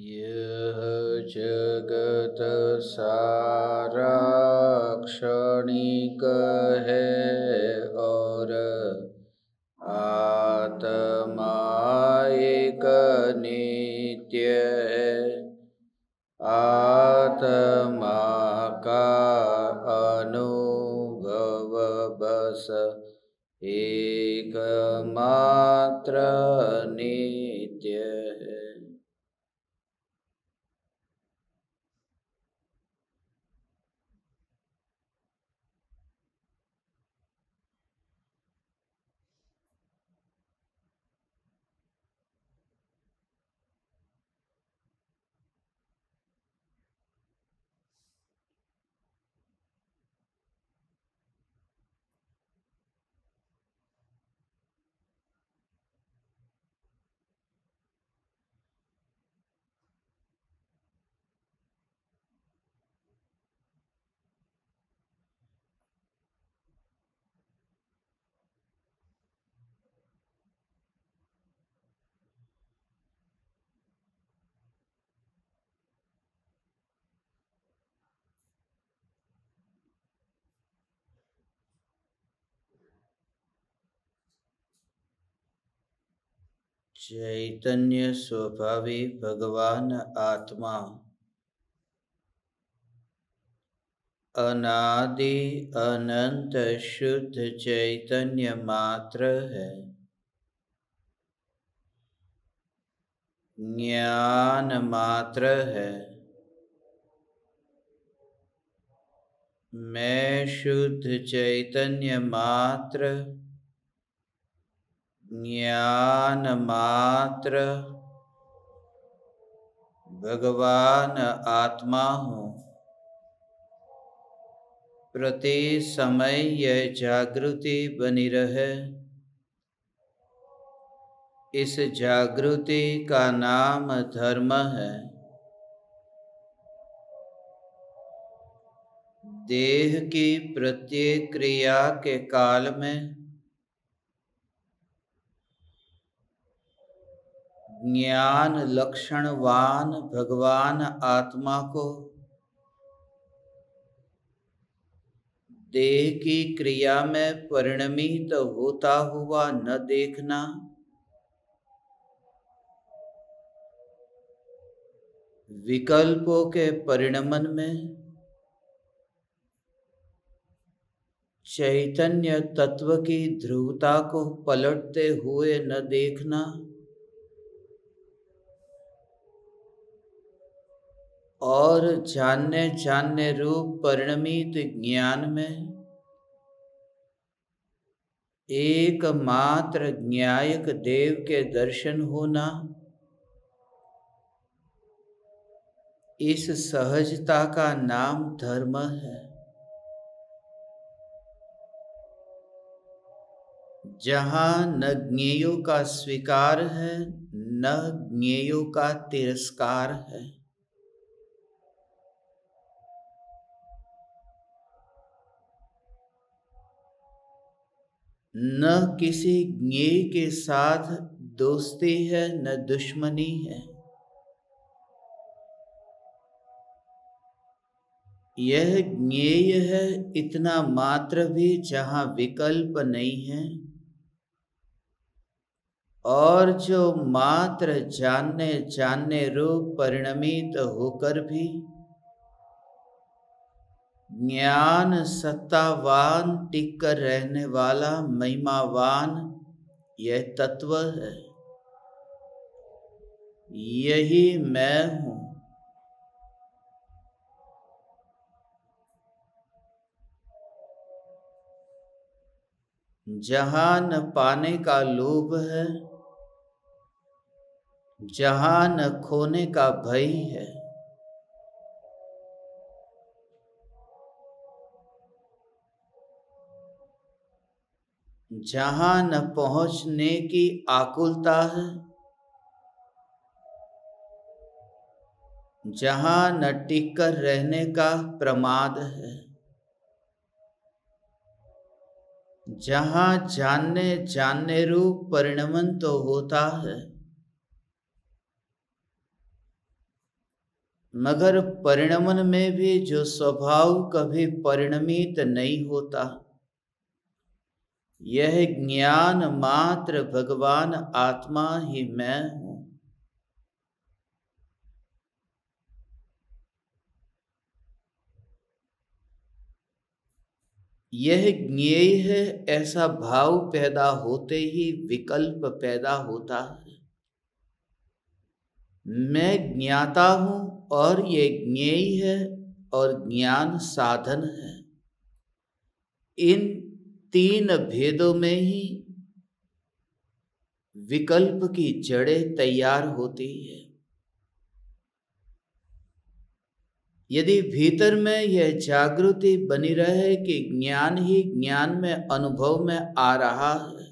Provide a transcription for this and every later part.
यह जगत सारा क्षणिक है और आत्मा एक नित्य है। आत्मा का अनुभव बस एकमात्र नित्य है। चैतन्य स्वभावी भगवान आत्मा अनादि अनंत शुद्ध चैतन्य मात्र है। ज्ञान मात्र है। मैं शुद्ध चैतन्य मात्र, ज्ञान मात्र भगवान आत्मा हूँ। प्रति समय यह जागृति बनी रहे। इस जागृति का नाम धर्म है। देह की प्रत्येक क्रिया के काल में ज्ञान लक्षणवान भगवान आत्मा को देह की क्रिया में परिणमित होता हुआ न देखना, विकल्पों के परिणमन में चैतन्य तत्व की ध्रुवता को पलटते हुए न देखना और जानने रूप परिणमित ज्ञान में एकमात्र ज्ञायक देव के दर्शन होना, इस सहजता का नाम धर्म है। जहाँ न ज्ञेयों का स्वीकार है न ज्ञेयों का तिरस्कार है। न किसी ज्ञेय के साथ दोस्ती है न दुश्मनी है। यह ज्ञेय है इतना मात्र भी जहाँ विकल्प नहीं है, और जो मात्र जानने रूप परिणमित होकर भी ज्ञान सत्तावान टिक कर रहने वाला महिमावान यह तत्व है। यही मैं हूँ। जहाँ न पाने का लोभ है, जहाँ न खोने का भय है, जहाँ न पहुँचने की आकुलता है, जहाँ न टिक कर रहने का प्रमाद है, जहाँ जानने रूप परिणमन तो होता है, मगर परिणमन में भी जो स्वभाव कभी परिणमित नहीं होता, यह ज्ञान मात्र भगवान आत्मा ही मैं हूं। यह ज्ञेय है, ऐसा भाव पैदा होते ही विकल्प पैदा होता है। मैं ज्ञाता हूं और ये ज्ञेय है और ज्ञान साधन है। इन तीन भेदों में ही विकल्प की जड़ें तैयार होती है। यदि भीतर में यह जागृति बनी रहे कि ज्ञान ही ज्ञान में अनुभव में आ रहा है,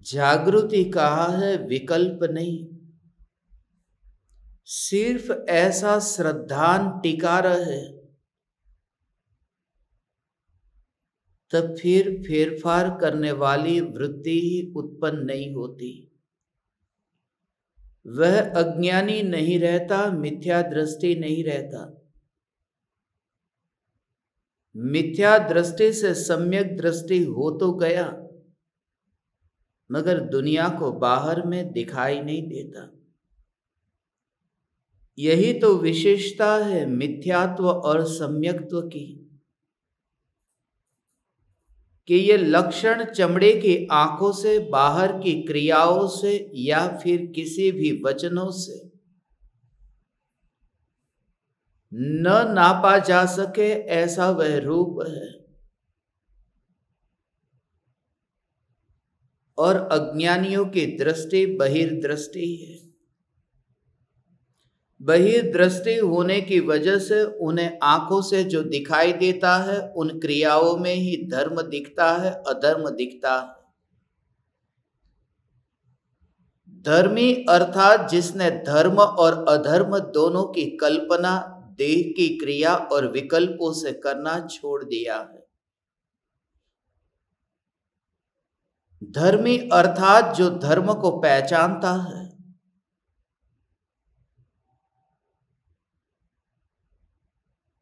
जागृति कहा है, विकल्प नहीं, सिर्फ ऐसा श्रद्धान टिका रहे, तब फिर फेरफार करने वाली वृत्ति ही उत्पन्न नहीं होती। वह अज्ञानी नहीं रहता, मिथ्या दृष्टि नहीं रहता। मिथ्या दृष्टि से सम्यक दृष्टि हो तो गया, मगर दुनिया को बाहर में दिखाई नहीं देता। यही तो विशेषता है मिथ्यात्व और सम्यक्त्व की, कि ये लक्षण चमड़े की आंखों से, बाहर की क्रियाओं से या फिर किसी भी वचनों से न नापा जा सके, ऐसा वह रूप है। और अज्ञानियों की दृष्टि बहिर्दृष्टि है। बहिर्दृष्टि होने की वजह से उन्हें आंखों से जो दिखाई देता है, उन क्रियाओं में ही धर्म दिखता है, अधर्म दिखता है। धर्मी अर्थात जिसने धर्म और अधर्म दोनों की कल्पना देह की क्रिया और विकल्पों से करना छोड़ दिया है। धर्मी अर्थात जो धर्म को पहचानता है।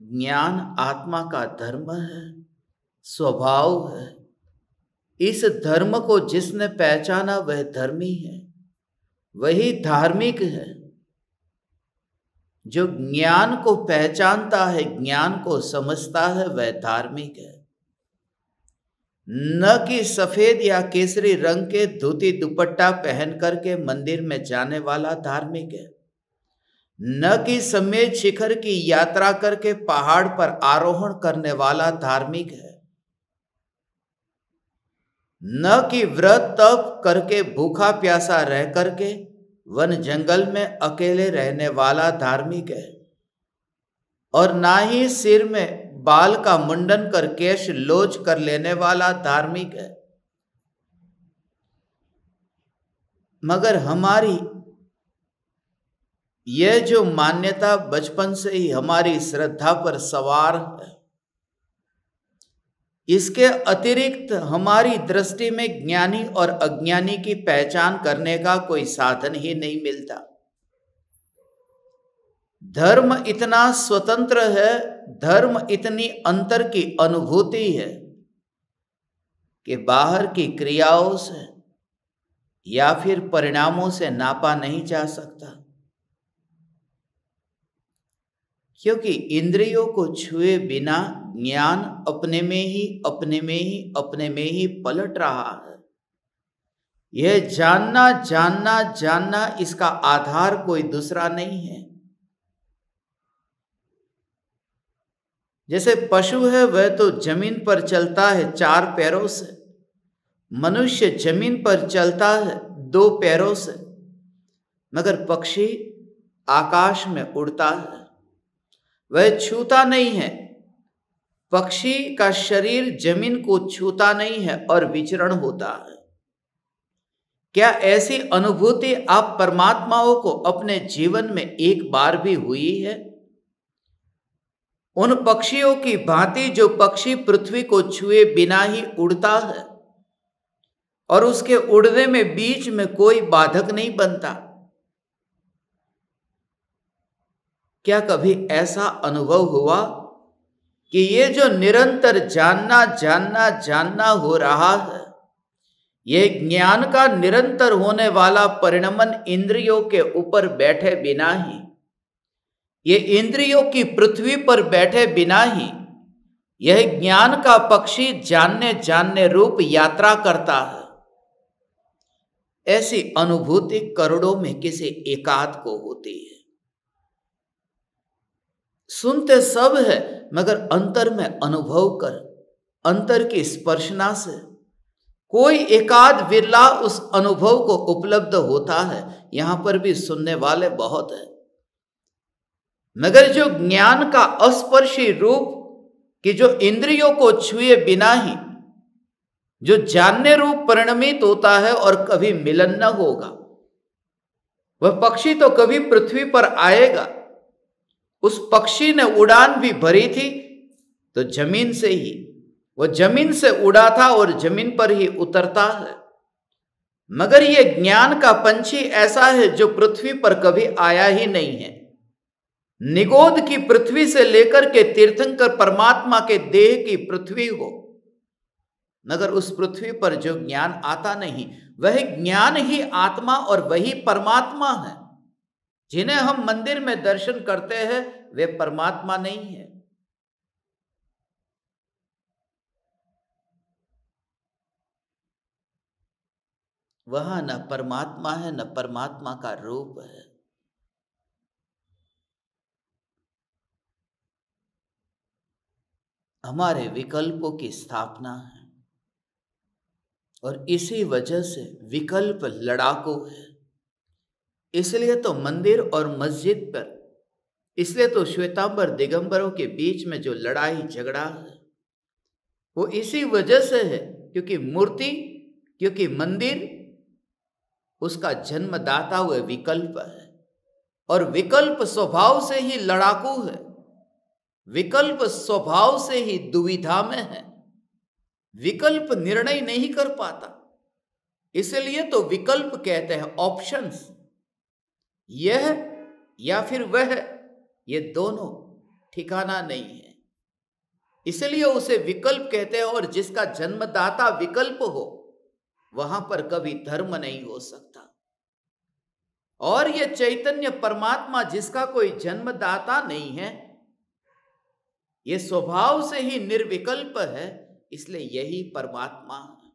ज्ञान आत्मा का धर्म है, स्वभाव है। इस धर्म को जिसने पहचाना वह धर्मी है, वही धार्मिक है। जो ज्ञान को पहचानता है, ज्ञान को समझता है, वह धार्मिक है। न कि सफेद या केसरी रंग के धोती दुपट्टा पहन करके मंदिर में जाने वाला धार्मिक है, न कि समेत शिखर की यात्रा करके पहाड़ पर आरोहण करने वाला धार्मिक है, न कि व्रत तप करके भूखा प्यासा रह करके वन जंगल में अकेले रहने वाला धार्मिक है, और ना ही सिर में बाल का मुंडन कर केश लोच कर लेने वाला धार्मिक है। मगर हमारी यह जो मान्यता बचपन से ही हमारी श्रद्धा पर सवार है, इसके अतिरिक्त हमारी दृष्टि में ज्ञानी और अज्ञानी की पहचान करने का कोई साधन ही नहीं मिलता। धर्म इतना स्वतंत्र है, धर्म इतनी अंतर की अनुभूति है कि बाहर की क्रियाओं से या फिर परिणामों से नापा नहीं जा सकता। क्योंकि इंद्रियों को छुए बिना ज्ञान अपने में ही पलट रहा है। यह जानना, इसका आधार कोई दूसरा नहीं है। जैसे पशु है, वह तो जमीन पर चलता है 4 पैरों से, मनुष्य जमीन पर चलता है 2 पैरों से, मगर पक्षी आकाश में उड़ता है, वह छूता नहीं है। पक्षी का शरीर जमीन को छूता नहीं है और विचरण होता है। क्या ऐसी अनुभूति आप परमात्माओं को अपने जीवन में एक बार भी हुई है? उन पक्षियों की भांति जो पक्षी पृथ्वी को छुए बिना ही उड़ता है और उसके उड़ने में बीच में कोई बाधक नहीं बनता। क्या कभी ऐसा अनुभव हुआ कि ये जो निरंतर जानना जानना जानना हो रहा है, ये ज्ञान का निरंतर होने वाला परिणमन इंद्रियों के ऊपर बैठे बिना ही, ये इंद्रियों की पृथ्वी पर बैठे बिना ही यह ज्ञान का पक्षी जानने जानने रूप यात्रा करता है। ऐसी अनुभूति करोड़ों में किसी एकाध को होती है। सुनते सब है, मगर अंतर में अनुभव कर, अंतर की स्पर्शना से कोई एकाध विरला उस अनुभव को उपलब्ध होता है। यहां पर भी सुनने वाले बहुत है, मगर जो ज्ञान का अस्पर्शी रूप कि जो इंद्रियों को छुए बिना ही जो जानने रूप परिणमित होता है और कभी मिलन न होगा, वह पक्षी तो कभी पृथ्वी पर आएगा। उस पक्षी ने उड़ान भी भरी थी तो जमीन से ही, वह जमीन से उड़ा था और जमीन पर ही उतरता है। मगर यह ज्ञान का पंछी ऐसा है जो पृथ्वी पर कभी आया ही नहीं है। निगोद की पृथ्वी से लेकर के तीर्थंकर परमात्मा के देह की पृथ्वी हो, मगर उस पृथ्वी पर जो ज्ञान आता नहीं, वह ज्ञान ही आत्मा और वही परमात्मा है। जिन्हें हम मंदिर में दर्शन करते हैं वे परमात्मा नहीं है। वहां न परमात्मा है, न परमात्मा का रूप है। हमारे विकल्पों की स्थापना है और इसी वजह से विकल्प लड़ाकू है। इसलिए तो मंदिर और मस्जिद पर, इसलिए तो श्वेतांबर दिगंबरों के बीच में जो लड़ाई झगड़ा है वो इसी वजह से है, क्योंकि मूर्ति, क्योंकि मंदिर उसका जन्मदाता हुए विकल्प है और विकल्प स्वभाव से ही लड़ाकू है। विकल्प स्वभाव से ही दुविधा में है। विकल्प निर्णय नहीं कर पाता, इसलिए तो विकल्प कहते हैं ऑप्शंस। यह या फिर वह, ये दोनों ठिकाना नहीं है, इसलिए उसे विकल्प कहते हैं। और जिसका जन्मदाता विकल्प हो वहां पर कभी धर्म नहीं हो सकता। और यह चैतन्य परमात्मा जिसका कोई जन्मदाता नहीं है, यह स्वभाव से ही निर्विकल्प है, इसलिए यही परमात्मा है।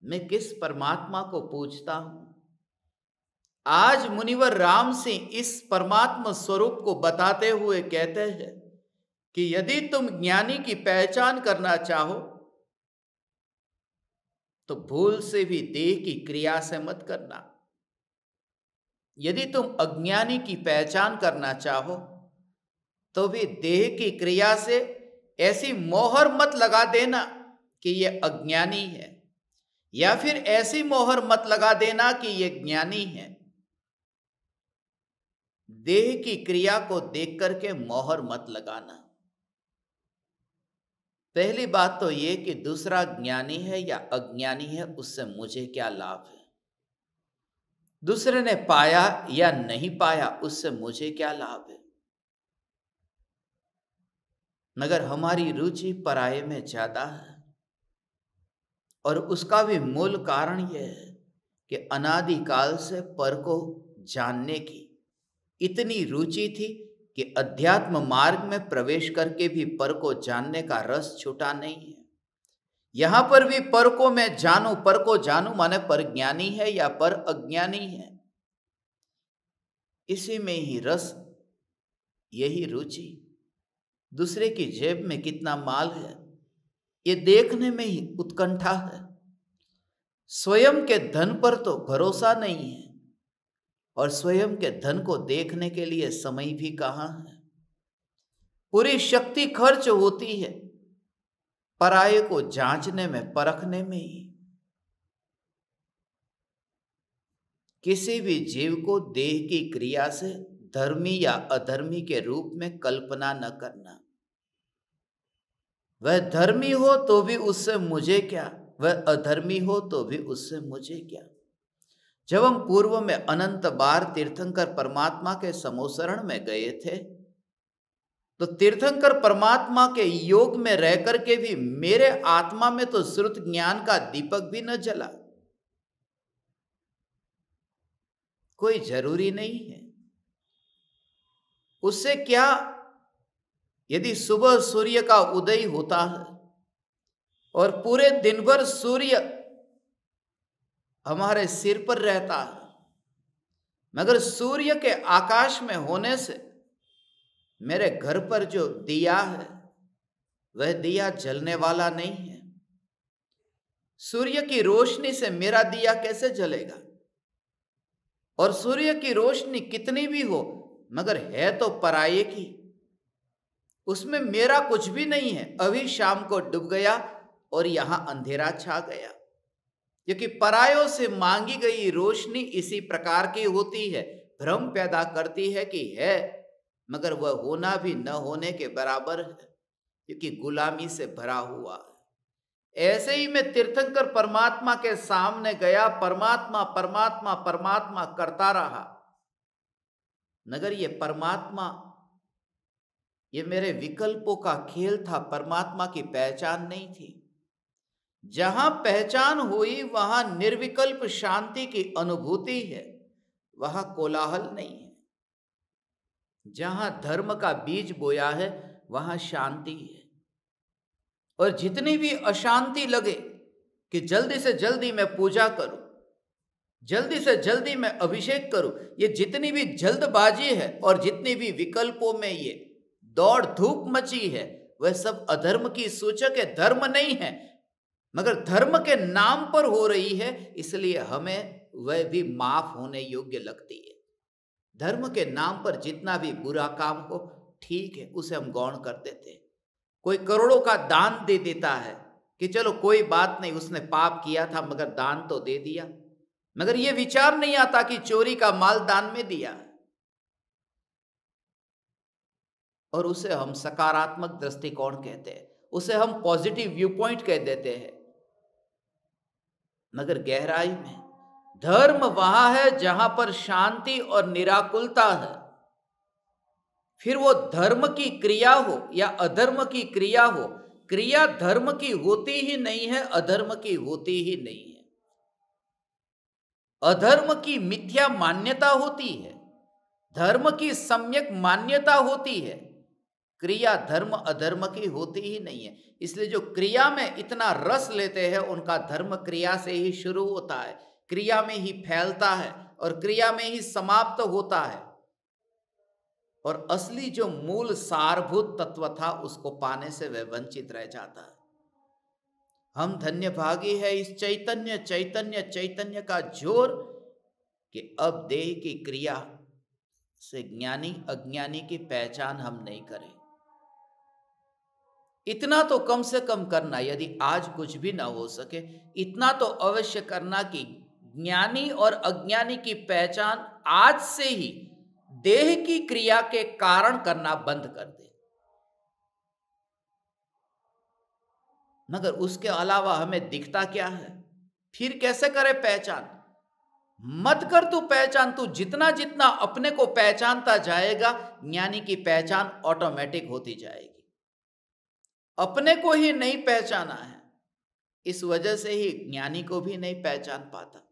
मैं किस परमात्मा को पूछता हूं? आज मुनिवर राम सिंह इस परमात्मा स्वरूप को बताते हुए कहते हैं कि यदि तुम ज्ञानी की पहचान करना चाहो तो भूल से भी देह की क्रिया से मत करना। यदि तुम अज्ञानी की पहचान करना चाहो तो भी देह की क्रिया से ऐसी मोहर मत लगा देना कि ये अज्ञानी है, या फिर ऐसी मोहर मत लगा देना कि ये ज्ञानी है। देह की क्रिया को देख करके मोहर मत लगाना। पहली बात तो ये कि दूसरा ज्ञानी है या अज्ञानी है, उससे मुझे क्या लाभ है। दूसरे ने पाया या नहीं पाया, उससे मुझे क्या लाभ है। मगर हमारी रुचि पराये में ज्यादा है, और उसका भी मूल कारण यह है कि अनादिकाल से पर को जानने की इतनी रुचि थी कि अध्यात्म मार्ग में प्रवेश करके भी पर को जानने का रस छूटा नहीं है। यहां पर भी पर को मैं जानूं, पर को जानूं माने पर ज्ञानी है या पर अज्ञानी है, इसी में ही रस, यही रुचि। दूसरे की जेब में कितना माल है ये देखने में ही उत्कंठा है। स्वयं के धन पर तो भरोसा नहीं है, और स्वयं के धन को देखने के लिए समय भी कहां है। पूरी शक्ति खर्च होती है पराये को जांचने में, परखने में ही। किसी भी जीव को देह की क्रिया से धर्मी या अधर्मी के रूप में कल्पना न करना। वह धर्मी हो तो भी उससे मुझे क्या, वह अधर्मी हो तो भी उससे मुझे क्या। जब हम पूर्व में अनंत बार तीर्थंकर परमात्मा के समोसरण में गए थे, तो तीर्थंकर परमात्मा के योग में रह करके भी मेरे आत्मा में तो श्रुत ज्ञान का दीपक भी न जला। कोई जरूरी नहीं है। उससे क्या, यदि सुबह सूर्य का उदय होता है और पूरे दिन भर सूर्य हमारे सिर पर रहता है, मगर सूर्य के आकाश में होने से मेरे घर पर जो दिया है वह दिया जलने वाला नहीं है। सूर्य की रोशनी से मेरा दिया कैसे जलेगा? और सूर्य की रोशनी कितनी भी हो मगर है तो पराये की, उसमें मेरा कुछ भी नहीं है। अभी शाम को डूब गया और यहां अंधेरा छा गया, क्योंकि परायों से मांगी गई रोशनी इसी प्रकार की होती है, भ्रम पैदा करती है कि है, मगर वह होना भी न होने के बराबर है, क्योंकि गुलामी से भरा हुआ है। ऐसे ही मैं तीर्थंकर परमात्मा के सामने गया, परमात्मा परमात्मा परमात्मा करता रहा, मगर ये परमात्मा, ये मेरे विकल्पों का खेल था, परमात्मा की पहचान नहीं थी। जहां पहचान हुई वहां निर्विकल्प शांति की अनुभूति है, वहां कोलाहल नहीं है। जहां धर्म का बीज बोया है वहां शांति है। और जितनी भी अशांति लगे कि जल्दी से जल्दी मैं पूजा करूं, जल्दी से जल्दी मैं अभिषेक करूं, ये जितनी भी जल्दबाजी है और जितनी भी विकल्पों में ये दौड़ धूप मची है, वह सब अधर्म की सूचक है, धर्म नहीं है, मगर धर्म के नाम पर हो रही है, इसलिए हमें वह भी माफ होने योग्य लगती है। धर्म के नाम पर जितना भी बुरा काम हो, ठीक है, उसे हम गौण कर देते हैं। कोई करोड़ों का दान दे देता है कि चलो कोई बात नहीं, उसने पाप किया था मगर दान तो दे दिया, मगर यह विचार नहीं आता कि चोरी का माल दान में दिया, और उसे हम सकारात्मक दृष्टिकोण कहते हैं, उसे हम पॉजिटिव व्यू पॉइंट कह देते हैं। मगर गहराई में धर्म वहां है जहां पर शांति और निराकुलता है। फिर वो धर्म की क्रिया हो या अधर्म की क्रिया हो, क्रिया धर्म की होती ही नहीं है, अधर्म की होती ही नहीं है। अधर्म की मिथ्या मान्यता होती है, धर्म की सम्यक मान्यता होती है। क्रिया धर्म अधर्म की होती ही नहीं है। इसलिए जो क्रिया में इतना रस लेते हैं उनका धर्म क्रिया से ही शुरू होता है, क्रिया में ही फैलता है और क्रिया में ही समाप्त होता है, और असली जो मूल सारभूत तत्व था उसको पाने से वह वंचित रह जाता है। हम धन्य भागी है इस चैतन्य चैतन्य चैतन्य का जोर कि अब देह की क्रिया से ज्ञानी अज्ञानी की पहचान हम नहीं करें। इतना तो कम से कम करना, यदि आज कुछ भी ना हो सके, इतना तो अवश्य करना कि ज्ञानी और अज्ञानी की पहचान आज से ही देह की क्रिया के कारण करना बंद कर दे। मगर उसके अलावा हमें दिखता क्या है? फिर कैसे करे पहचान? मत कर तू पहचान। तू जितना जितना अपने को पहचानता जाएगा, ज्ञानी की पहचान ऑटोमेटिक होती जाएगी। अपने को ही नहीं पहचाना है, इस वजह से ही ज्ञानी को भी नहीं पहचान पाता।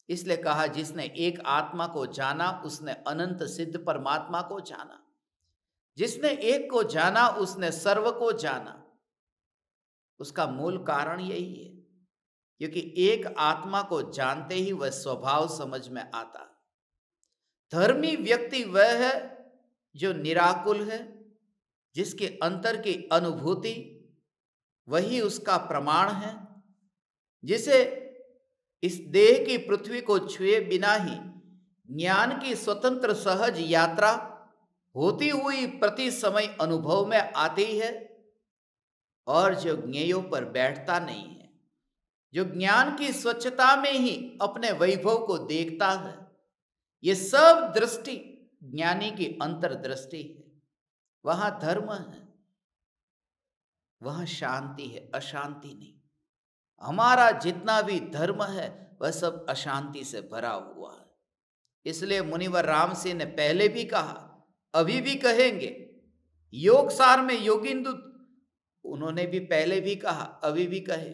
इसलिए कहा, जिसने एक आत्मा को जाना उसने अनंत सिद्ध परमात्मा को जाना। जिसने एक को जाना उसने सर्व को जाना। उसका मूल कारण यही है, क्योंकि एक आत्मा को जानते ही वह स्वभाव समझ में आता। धर्मी व्यक्ति वह है जो निराकुल है, जिसके अंतर की अनुभूति वही उसका प्रमाण है, जिसे इस देह की पृथ्वी को छुए बिना ही ज्ञान की स्वतंत्र सहज यात्रा होती हुई प्रति समय अनुभव में आती है, और जो ज्ञेयों पर बैठता नहीं है, जो ज्ञान की स्वच्छता में ही अपने वैभव को देखता है, ये सब दृष्टि ज्ञानी की अंतर्दृष्टि है। वहां धर्म है, वहां शांति है, अशांति नहीं। हमारा जितना भी धर्म है वह सब अशांति से भरा हुआ है। इसलिए मुनिवर राम सिंह ने पहले भी कहा, अभी भी कहेंगे, योग सार में योगिंदु उन्होंने भी पहले भी कहा, अभी भी कहे,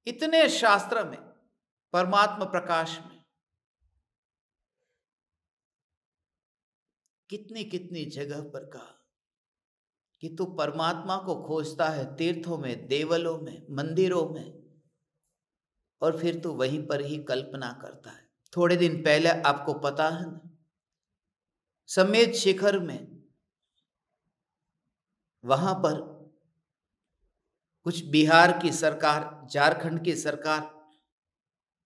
इतने शास्त्र में, परमात्मा प्रकाश में कितनी कितनी जगह पर कहा कि तू परमात्मा को खोजता है तीर्थों में, देवलों में, मंदिरों में, और फिर तू वहीं पर ही कल्पना करता है। थोड़े दिन पहले आपको पता है ना, समेत शिखर में वहां पर कुछ बिहार की सरकार, झारखंड की सरकार,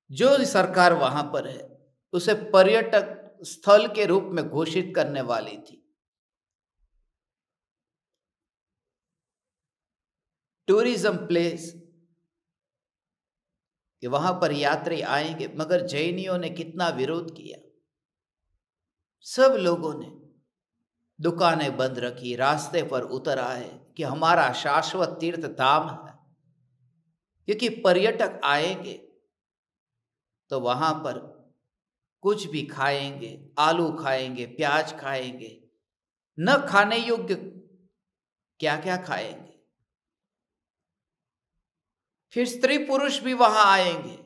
जो सरकार वहां पर है, उसे पर्यटक स्थल के रूप में घोषित करने वाली थी। टूरिज्म प्लेस, कि वहां पर यात्री आएंगे, मगर जैनियों ने कितना विरोध किया। सब लोगों ने दुकानें बंद रखी, रास्ते पर उतर आए कि हमारा शाश्वत तीर्थ धाम है, क्योंकि पर्यटक आएंगे तो वहां पर कुछ भी खाएंगे, आलू खाएंगे, प्याज खाएंगे, न खाने योग्य क्या क्या खाएंगे। फिर स्त्री पुरुष भी वहां आएंगे,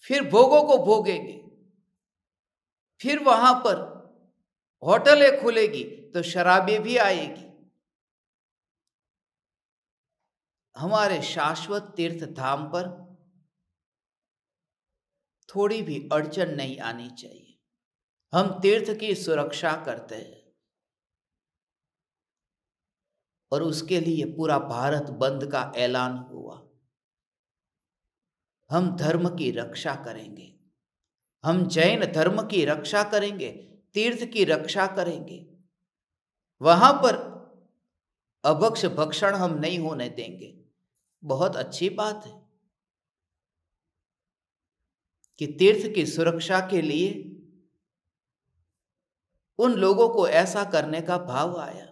फिर भोगों को भोगेंगे, फिर वहां पर होटलें खुलेगी तो शराबी भी आएगी। हमारे शाश्वत तीर्थ धाम पर थोड़ी भी अड़चन नहीं आनी चाहिए। हम तीर्थ की सुरक्षा करते हैं और उसके लिए पूरा भारत बंद का ऐलान हुआ। हम धर्म की रक्षा करेंगे, हम जैन धर्म की रक्षा करेंगे, तीर्थ की रक्षा करेंगे। वहां पर अभक्ष भक्षण हम नहीं होने देंगे। बहुत अच्छी बात है कि तीर्थ की सुरक्षा के लिए उन लोगों को ऐसा करने का भाव आया,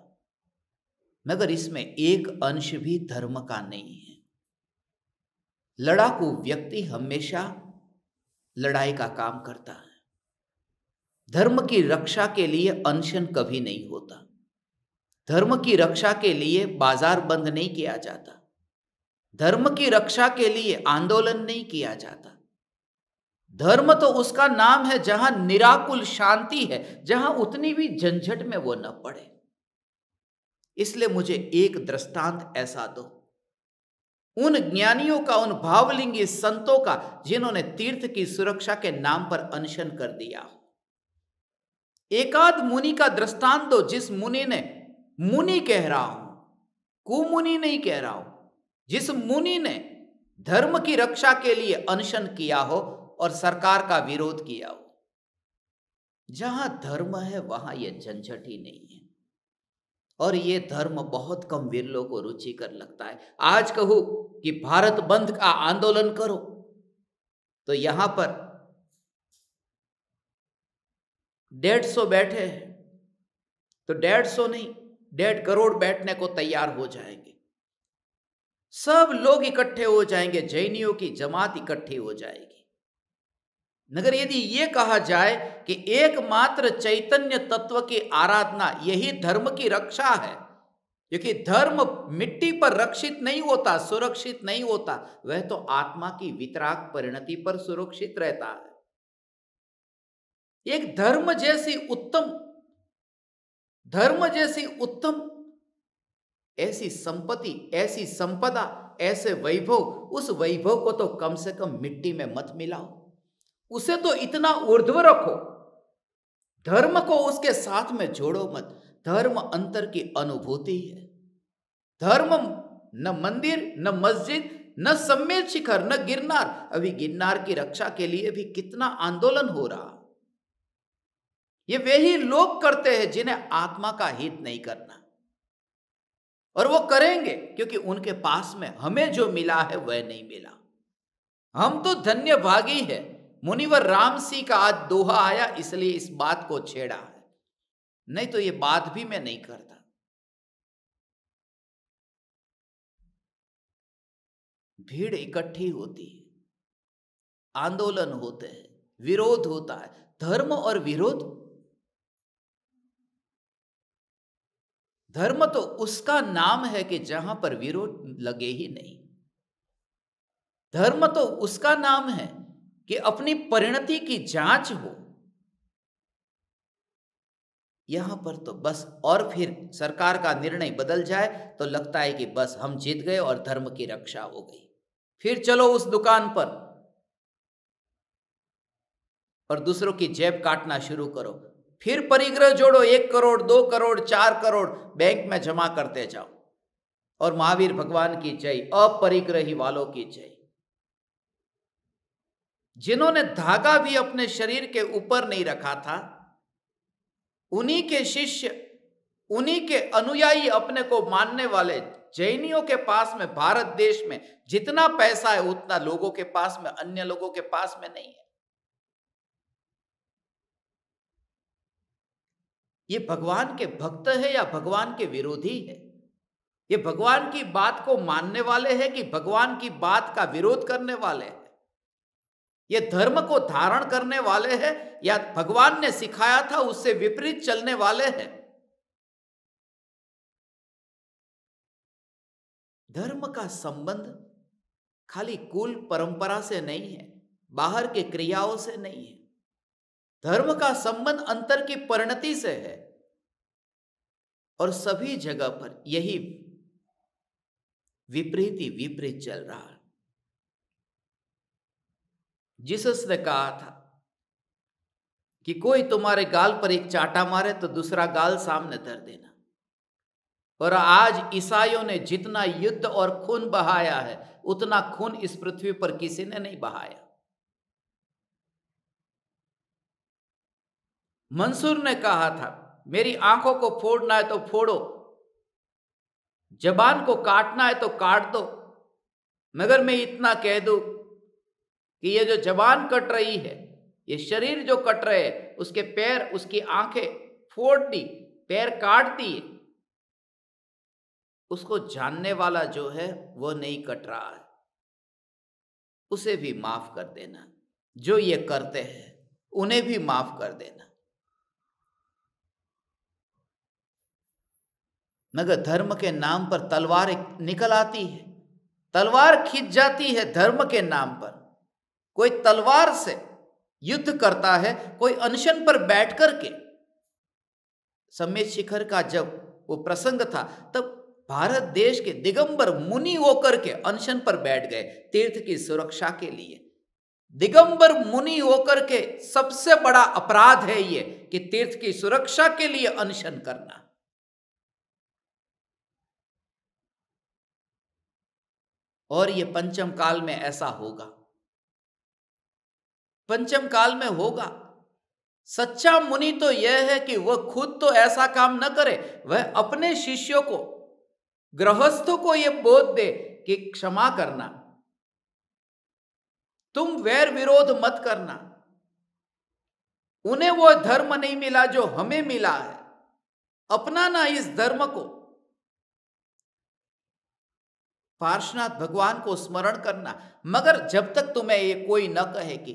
मगर इसमें एक अंश भी धर्म का नहीं है। लड़ाकू व्यक्ति हमेशा लड़ाई का काम करता है। धर्म की रक्षा के लिए अनशन कभी नहीं होता। धर्म की रक्षा के लिए बाजार बंद नहीं किया जाता। धर्म की रक्षा के लिए आंदोलन नहीं किया जाता। धर्म तो उसका नाम है जहां निराकुल शांति है, जहां उतनी भी झंझट में वो न पड़े। इसलिए मुझे एक दृष्टांत ऐसा दो, उन ज्ञानियों का, उन भावलिंगी संतों का, जिन्होंने तीर्थ की सुरक्षा के नाम पर अनशन कर दिया। एकाध मुनि का दृष्टांत दो, जिस मुनि ने, मुनि कह रहा हूं, कुमुनि नहीं कह रहा हूं, जिस मुनि ने धर्म की रक्षा के लिए अनशन किया हो और सरकार का विरोध किया हो। जहां धर्म है वहां यह झंझट ही नहीं है। और ये धर्म बहुत कम विरलों को रुचिकर लगता है। आज कहूं कि भारत बंद का आंदोलन करो तो यहां पर 150 बैठे हैं तो 150 नहीं, 1.5 करोड़ बैठने को तैयार हो जाएंगे। सब लोग इकट्ठे हो जाएंगे, जैनियों की जमात इकट्ठी हो जाएगी। मगर यदि ये कहा जाए कि एकमात्र चैतन्य तत्व की आराधना यही धर्म की रक्षा है, क्योंकि धर्म मिट्टी पर रक्षित नहीं होता, सुरक्षित नहीं होता, वह तो आत्मा की वितराग परिणति पर सुरक्षित रहता है। एक धर्म जैसी उत्तम ऐसी संपत्ति, ऐसी संपदा, ऐसे वैभव, उस वैभव को तो कम से कम मिट्टी में मत मिलाओ, उसे तो इतना ऊर्ध्व रखो। धर्म को उसके साथ में जोड़ो मत। धर्म अंतर की अनुभूति है। धर्म न मंदिर, न मस्जिद, न सम्मेद शिखर, न गिरनार। अभी गिरनार की रक्षा के लिए भी कितना आंदोलन हो रहा। ये वही लोग करते हैं जिन्हें आत्मा का हित नहीं करना, और वो करेंगे क्योंकि उनके पास में हमें जो मिला है वह नहीं मिला। हम तो धन्य भागी है। मुनिवर राम सिंह का आज दोहा आया इसलिए इस बात को छेड़ा है, नहीं तो ये बात भी मैं नहीं करता। भीड़ इकट्ठी होती है, आंदोलन होते हैं, विरोध होता है। धर्म और विरोध, धर्म तो उसका नाम है कि जहां पर विरोध लगे ही नहीं। धर्म तो उसका नाम है कि अपनी परिणति की जांच हो। यहां पर तो बस, और फिर सरकार का निर्णय बदल जाए तो लगता है कि बस हम जीत गए और धर्म की रक्षा हो गई। फिर चलो उस दुकान पर और दूसरों की जेब काटना शुरू करो। फिर परिग्रह जोड़ो, 1 करोड़, 2 करोड़, 4 करोड़ बैंक में जमा करते जाओ। और महावीर भगवान की जय, अपरिग्रही वालों की जय। जिन्होंने धागा भी अपने शरीर के ऊपर नहीं रखा था, उन्हीं के शिष्य, उन्हीं के अनुयायी, अपने को मानने वाले जैनियों के पास में, भारत देश में जितना पैसा है उतना लोगों के पास में, अन्य लोगों के पास में नहीं है। ये भगवान के भक्त है या भगवान के विरोधी है? ये भगवान की बात को मानने वाले हैं कि भगवान की बात का विरोध करने वाले हैं? ये धर्म को धारण करने वाले हैं या भगवान ने सिखाया था उससे विपरीत चलने वाले हैं? धर्म का संबंध खाली कुल परंपरा से नहीं है, बाहर के क्रियाओं से नहीं है। धर्म का संबंध अंतर की परिणति से है। और सभी जगह पर यही विपरीत ही विपरीत चल रहा है। जीसस ने कहा था कि कोई तुम्हारे गाल पर एक चाटा मारे तो दूसरा गाल सामने धर देना। और आज ईसाइयों ने जितना युद्ध और खून बहाया है, उतना खून इस पृथ्वी पर किसी ने नहीं बहाया। मंसूर ने कहा था, मेरी आंखों को फोड़ना है तो फोड़ो, जबान को काटना है तो काट दो, मगर मैं इतना कह दूं कि ये जो जबान कट रही है, ये शरीर जो कट रहे है, उसके पैर, उसकी आंखें फोड़ दी, पैर काट दिए, उसको जानने वाला जो है वो नहीं कट रहा है, उसे भी माफ कर देना। जो ये करते हैं उन्हें भी माफ कर देना। मगर धर्म के नाम पर तलवार निकल आती है, तलवार खिंच जाती है धर्म के नाम पर। कोई तलवार से युद्ध करता है, कोई अनशन पर बैठ करके। समेत शिखर का जब वो प्रसंग था, तब भारत देश के दिगंबर मुनि होकर के अनशन पर बैठ गए तीर्थ की सुरक्षा के लिए। दिगंबर मुनि होकर के सबसे बड़ा अपराध है ये कि तीर्थ की सुरक्षा के लिए अनशन करना। और ये पंचम काल में ऐसा होगा, पंचम काल में होगा। सच्चा मुनि तो यह है कि वह खुद तो ऐसा काम न करे, वह अपने शिष्यों को, गृहस्थों को यह बोध दे कि क्षमा करना, तुम वैर विरोध मत करना। उन्हें वो धर्म नहीं मिला जो हमें मिला है, अपनाना इस धर्म को। पार्श्वनाथ भगवान को स्मरण करना। मगर जब तक तुम्हें ये कोई न कहे कि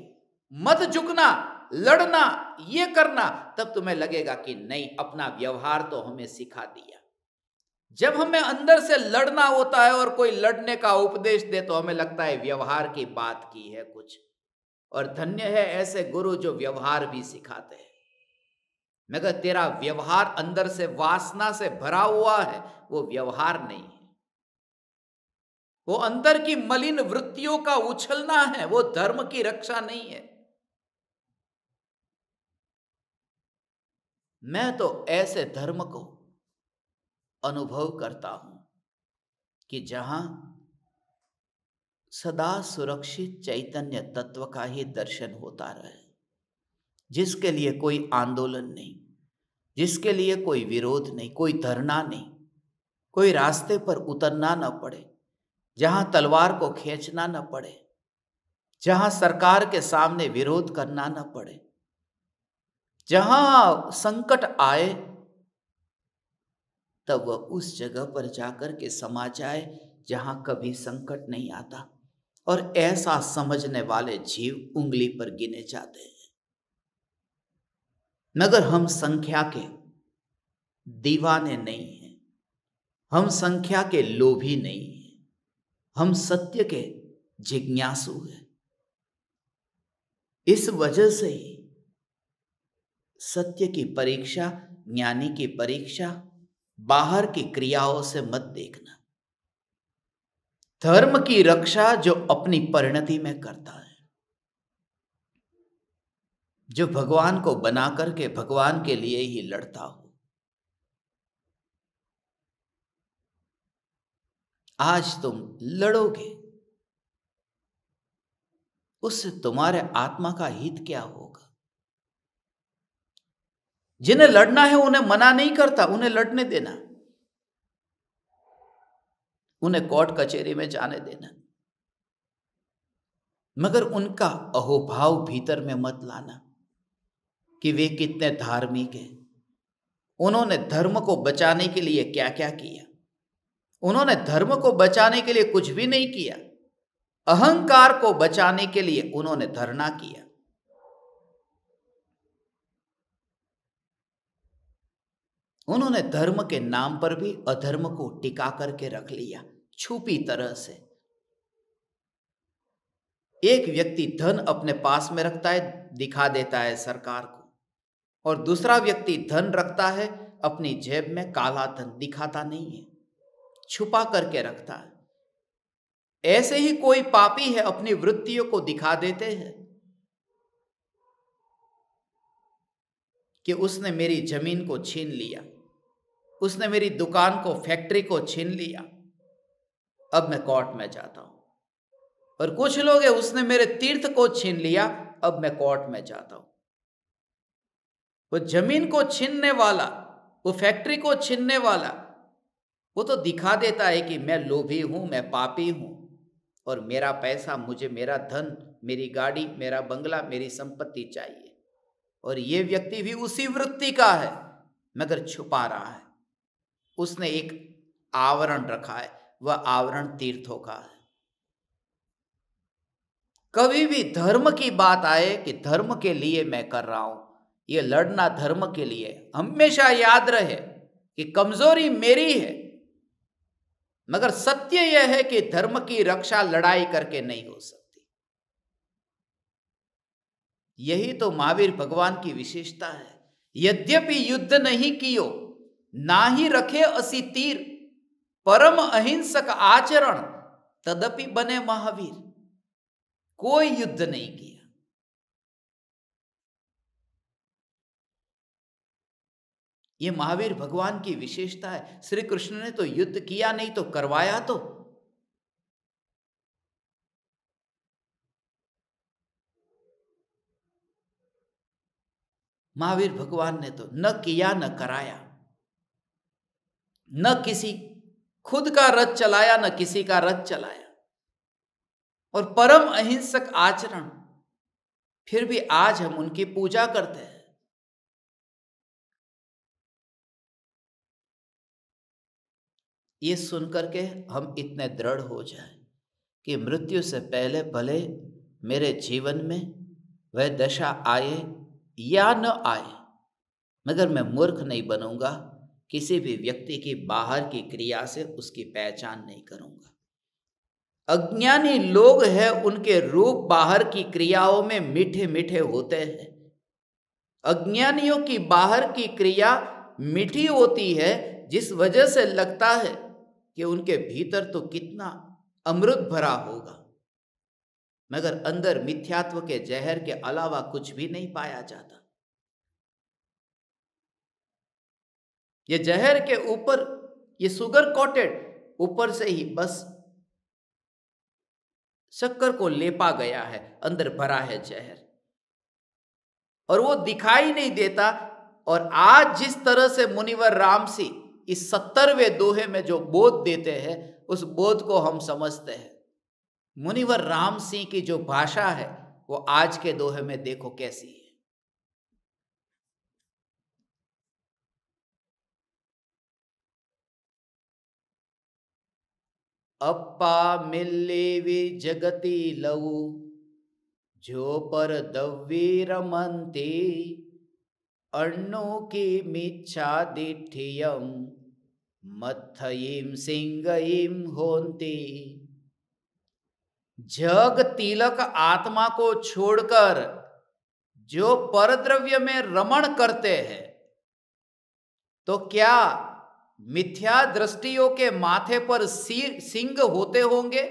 मत झुकना, लड़ना, ये करना, तब तुम्हें लगेगा कि नहीं, अपना व्यवहार तो हमें सिखा दिया। जब हमें अंदर से लड़ना होता है और कोई लड़ने का उपदेश दे तो हमें लगता है व्यवहार की बात की है कुछ। और धन्य है ऐसे गुरु जो व्यवहार भी सिखाते हैं। मगर तेरा व्यवहार अंदर से वासना से भरा हुआ है, वो व्यवहार नहीं है, वो अंदर की मलिन वृत्तियों का उछलना है, वो धर्म की रक्षा नहीं है। मैं तो ऐसे धर्म को अनुभव करता हूं कि जहां सदा सुरक्षित चैतन्य तत्व का ही दर्शन होता रहे, जिसके लिए कोई आंदोलन नहीं, जिसके लिए कोई विरोध नहीं, कोई धरना नहीं, कोई रास्ते पर उतरना न पड़े, जहां तलवार को खींचना न पड़े, जहां सरकार के सामने विरोध करना न पड़े, जहां संकट आए तब वह उस जगह पर जाकर के समा जाए जहां कभी संकट नहीं आता। और ऐसा समझने वाले जीव उंगली पर गिने जाते हैं। मगर हम संख्या के दीवाने नहीं हैं, हम संख्या के लोभी नहीं हैं, हम सत्य के जिज्ञासु हैं। इस वजह से ही सत्य की परीक्षा, ज्ञानी की परीक्षा बाहर की क्रियाओं से मत देखना। धर्म की रक्षा जो अपनी परिणति में करता है, जो भगवान को बना करके भगवान के लिए ही लड़ता हो। आज तुम लड़ोगे, उससे तुम्हारे आत्मा का हित क्या होगा? जिन्हें लड़ना है उन्हें मना नहीं करता, उन्हें लड़ने देना, उन्हें कोर्ट कचहरी में जाने देना, मगर उनका अहोभाव भीतर में मत लाना कि वे कितने धार्मिक हैं। उन्होंने धर्म को बचाने के लिए क्या क्या किया? उन्होंने धर्म को बचाने के लिए कुछ भी नहीं किया। अहंकार को बचाने के लिए उन्होंने धरना किया। उन्होंने धर्म के नाम पर भी अधर्म को टिका करके रख लिया, छुपी तरह से। एक व्यक्ति धन अपने पास में रखता है, दिखा देता है सरकार को, और दूसरा व्यक्ति धन रखता है अपनी जेब में, काला धन दिखाता नहीं है, छुपा करके रखता है। ऐसे ही कोई पापी है, अपनी वृत्तियों को दिखा देते हैं कि उसने मेरी जमीन को छीन लिया, उसने मेरी दुकान को, फैक्ट्री को छीन लिया, अब मैं कोर्ट में जाता हूं। और कुछ लोग हैं, उसने मेरे तीर्थ को छीन लिया, अब मैं कोर्ट में जाता हूं। वो जमीन को छीनने वाला, वो फैक्ट्री को छीनने वाला, वो तो दिखा देता है कि मैं लोभी हूं, मैं पापी हूं, और मेरा पैसा, मुझे मेरा धन, मेरी गाड़ी, मेरा बंगला, मेरी संपत्ति चाहिए। और ये व्यक्ति भी उसी वृत्ति का है, मगर छुपा रहा है। उसने एक आवरण रखा है, वह आवरण तीर्थों का है। कभी भी धर्म की बात आए कि धर्म के लिए मैं कर रहा हूं, ये लड़ना धर्म के लिए, हमेशा याद रहे कि कमजोरी मेरी है, मगर सत्य यह है कि धर्म की रक्षा लड़ाई करके नहीं हो सकती। यही तो महावीर भगवान की विशेषता है। यद्यपि युद्ध नहीं कियो, ना ही रखे असी तीर, परम अहिंसक आचरण, तदपि बने महावीर। कोई युद्ध नहीं किया। ये महावीर भगवान की विशेषता है। श्री कृष्ण ने तो युद्ध किया नहीं तो करवाया तो। महावीर भगवान ने तो न किया न कराया, न किसी खुद का रथ चलाया, न किसी का रथ चलाया, और परम अहिंसक आचरण। फिर भी आज हम उनकी पूजा करते हैं। ये सुनकर के हम इतने दृढ़ हो जाएं कि मृत्यु से पहले भले मेरे जीवन में वह दशा आए या न आए, मगर मैं मूर्ख नहीं बनूंगा, किसी भी व्यक्ति की बाहर की क्रिया से उसकी पहचान नहीं करूंगा। अज्ञानी लोग हैं, उनके रूप बाहर की क्रियाओं में मीठे मीठे होते हैं। अज्ञानियों की बाहर की क्रिया मीठी होती है, जिस वजह से लगता है कि उनके भीतर तो कितना अमृत भरा होगा, मगर अंदर मिथ्यात्व के जहर के अलावा कुछ भी नहीं पाया जाता। ये जहर के ऊपर, ये शुगर कोटेड, ऊपर से ही बस शक्कर को लेपा गया है, अंदर भरा है जहर, और वो दिखाई नहीं देता। और आज जिस तरह से मुनिवर रामसी इस 70वें दोहे में जो बोध देते हैं, उस बोध को हम समझते हैं। मुनिवर राम सिंह की जो भाषा है, वो आज के दोहे में देखो कैसी है। अप्पा मिल्ले वे जगति लऊ, जो पर दव्ये रमन्ते, अन्नो की मिच्छा दिठियम, मत्थयिम सिंगयिम होन्ति। जग तिलक आत्मा को छोड़कर जो परद्रव्य में रमण करते हैं, तो क्या मिथ्या दृष्टियों के माथे पर सिंग होते होंगे?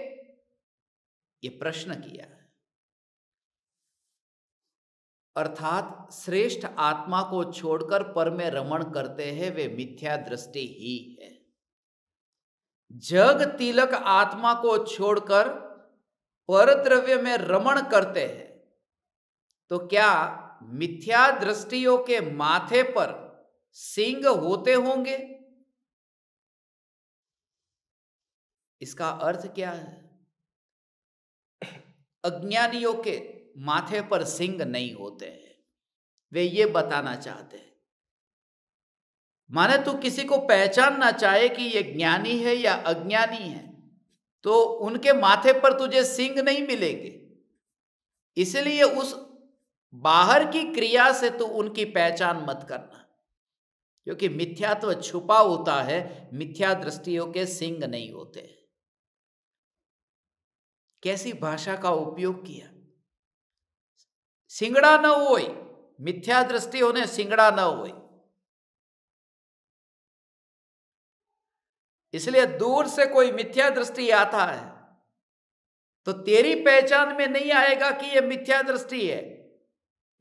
ये प्रश्न किया। अर्थात श्रेष्ठ आत्मा को छोड़कर पर में रमण करते हैं, वे मिथ्या दृष्टि ही है। जग तिलक आत्मा को छोड़कर परद्रव्य में रमण करते हैं, तो क्या मिथ्या दृष्टियों के माथे पर सिंग होते होंगे? इसका अर्थ क्या है? अज्ञानियों के माथे पर सिंग नहीं होते हैं। वे ये बताना चाहते हैं, माने तू किसी को पहचानना चाहे कि ये ज्ञानी है या अज्ञानी है, तो उनके माथे पर तुझे सिंग नहीं मिलेंगे। इसलिए उस बाहर की क्रिया से तू उनकी पहचान मत करना, क्योंकि मिथ्यात्व छुपा होता है, मिथ्या दृष्टियों के सिंग नहीं होते। कैसी भाषा का उपयोग किया! सिंगड़ा न होय, मिथ्या दृष्टि होने सिंगड़ा न होय। इसलिए दूर से कोई मिथ्या दृष्टि आता है तो तेरी पहचान में नहीं आएगा कि यह मिथ्या दृष्टि है,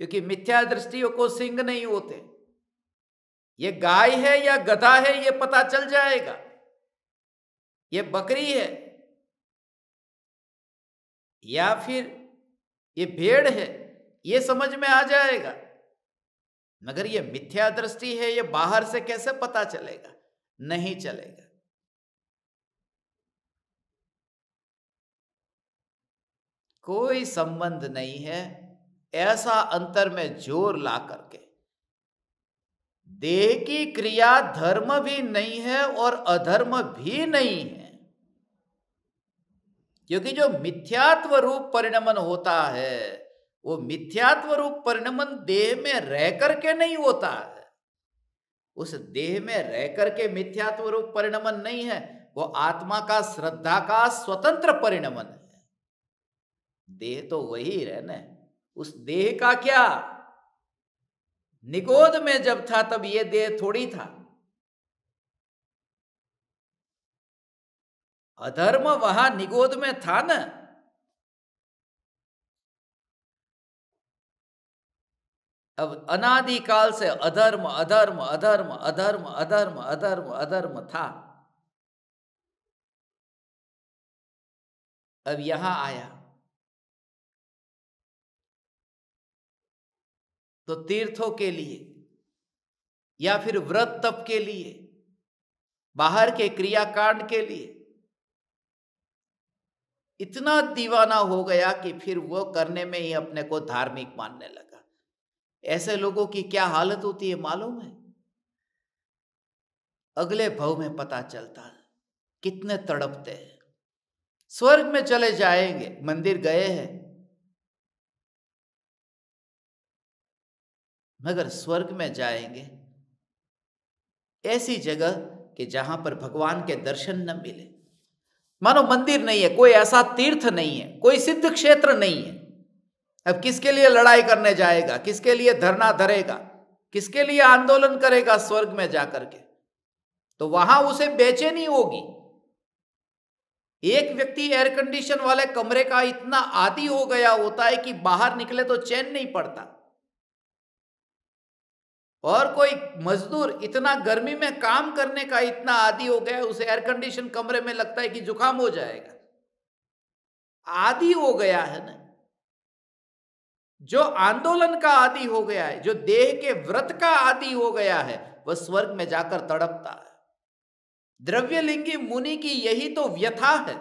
क्योंकि मिथ्या दृष्टियों को सिंग नहीं होते। ये गाय है या गधा है ये पता चल जाएगा, ये बकरी है या फिर ये भेड़ है, ये समझ में आ जाएगा। मगर ये मिथ्या दृष्टि है, ये बाहर से कैसे पता चलेगा? नहीं चलेगा। कोई संबंध नहीं है ऐसा अंतर में जोर ला करके। देह की क्रिया धर्म भी नहीं है और अधर्म भी नहीं है, क्योंकि जो मिथ्यात्व रूप परिणमन होता है वो मिथ्यात्व रूप परिणमन देह में रह करके नहीं होता है। उस देह में रह करके मिथ्यात्व रूप परिणमन नहीं है, वो आत्मा का श्रद्धा का स्वतंत्र परिणमन है। देह तो वही है ना, उस देह का क्या? निगोद में जब था तब ये देह थोड़ी था। अधर्म वहां निगोद में था ना। अब अनादिकाल से अधर्म अधर्म अधर्म अधर्म अधर्म अधर्म अधर्म था। अब यहां आया तो तीर्थों के लिए या फिर व्रत तप के लिए, बाहर के क्रियाकांड के लिए इतना दीवाना हो गया कि फिर वो करने में ही अपने को धार्मिक मानने लगा। ऐसे लोगों की क्या हालत होती है मालूम है? अगले भव में पता चलता है कितने तड़पते हैं। स्वर्ग में चले जाएंगे, मंदिर गए हैं, मगर स्वर्ग में जाएंगे ऐसी जगह कि जहां पर भगवान के दर्शन न मिले। मानो मंदिर नहीं है, कोई ऐसा तीर्थ नहीं है, कोई सिद्ध क्षेत्र नहीं है। अब किसके लिए लड़ाई करने जाएगा? किसके लिए धरना धरेगा? किसके लिए आंदोलन करेगा स्वर्ग में जाकर के? तो वहां उसे बेचैनी होगी। एक व्यक्ति एयर कंडीशन वाले कमरे का इतना आदी हो गया होता है कि बाहर निकले तो चैन नहीं पड़ता, और कोई मजदूर इतना गर्मी में काम करने का इतना आदी हो गया, उसे एयर कंडीशन कमरे में लगता है कि जुकाम हो जाएगा। आदी हो गया है ना। जो आंदोलन का आदी हो गया है, जो देह के व्रत का आदी हो गया है, वह स्वर्ग में जाकर तड़पता है। द्रव्यलिंगी मुनि की यही तो व्यथा है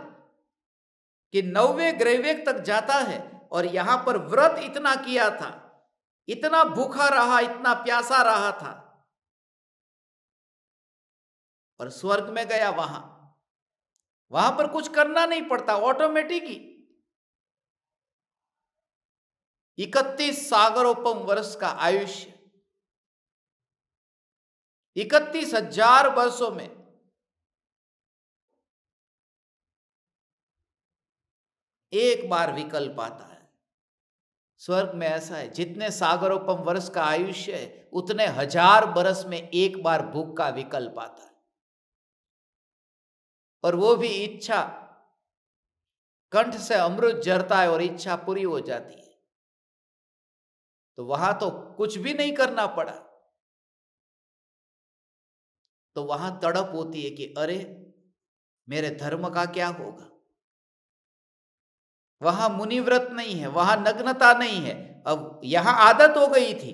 कि 9वें ग्रहवेग तक जाता है और यहां पर व्रत इतना किया था, इतना भूखा रहा, इतना प्यासा रहा था, और स्वर्ग में गया, वहां पर कुछ करना नहीं पड़ता, ऑटोमेटिक ही। 31 सागरोपम वर्ष का आयुष्य, 31,000 वर्षों में एक बार विकल्प आता है। स्वर्ग में ऐसा है, जितने सागरोपम वर्ष का आयुष्य है उतने 1000 वर्ष में एक बार भूख का विकल्प आता है, और वो भी इच्छा, कंठ से अमृत झरता है और इच्छा पूरी हो जाती है। तो वहां तो कुछ भी नहीं करना पड़ा, तो वहां तड़प होती है कि अरे मेरे धर्म का क्या होगा। वहां मुनिव्रत नहीं है, वहां नग्नता नहीं है। अब यहां आदत हो गई थी,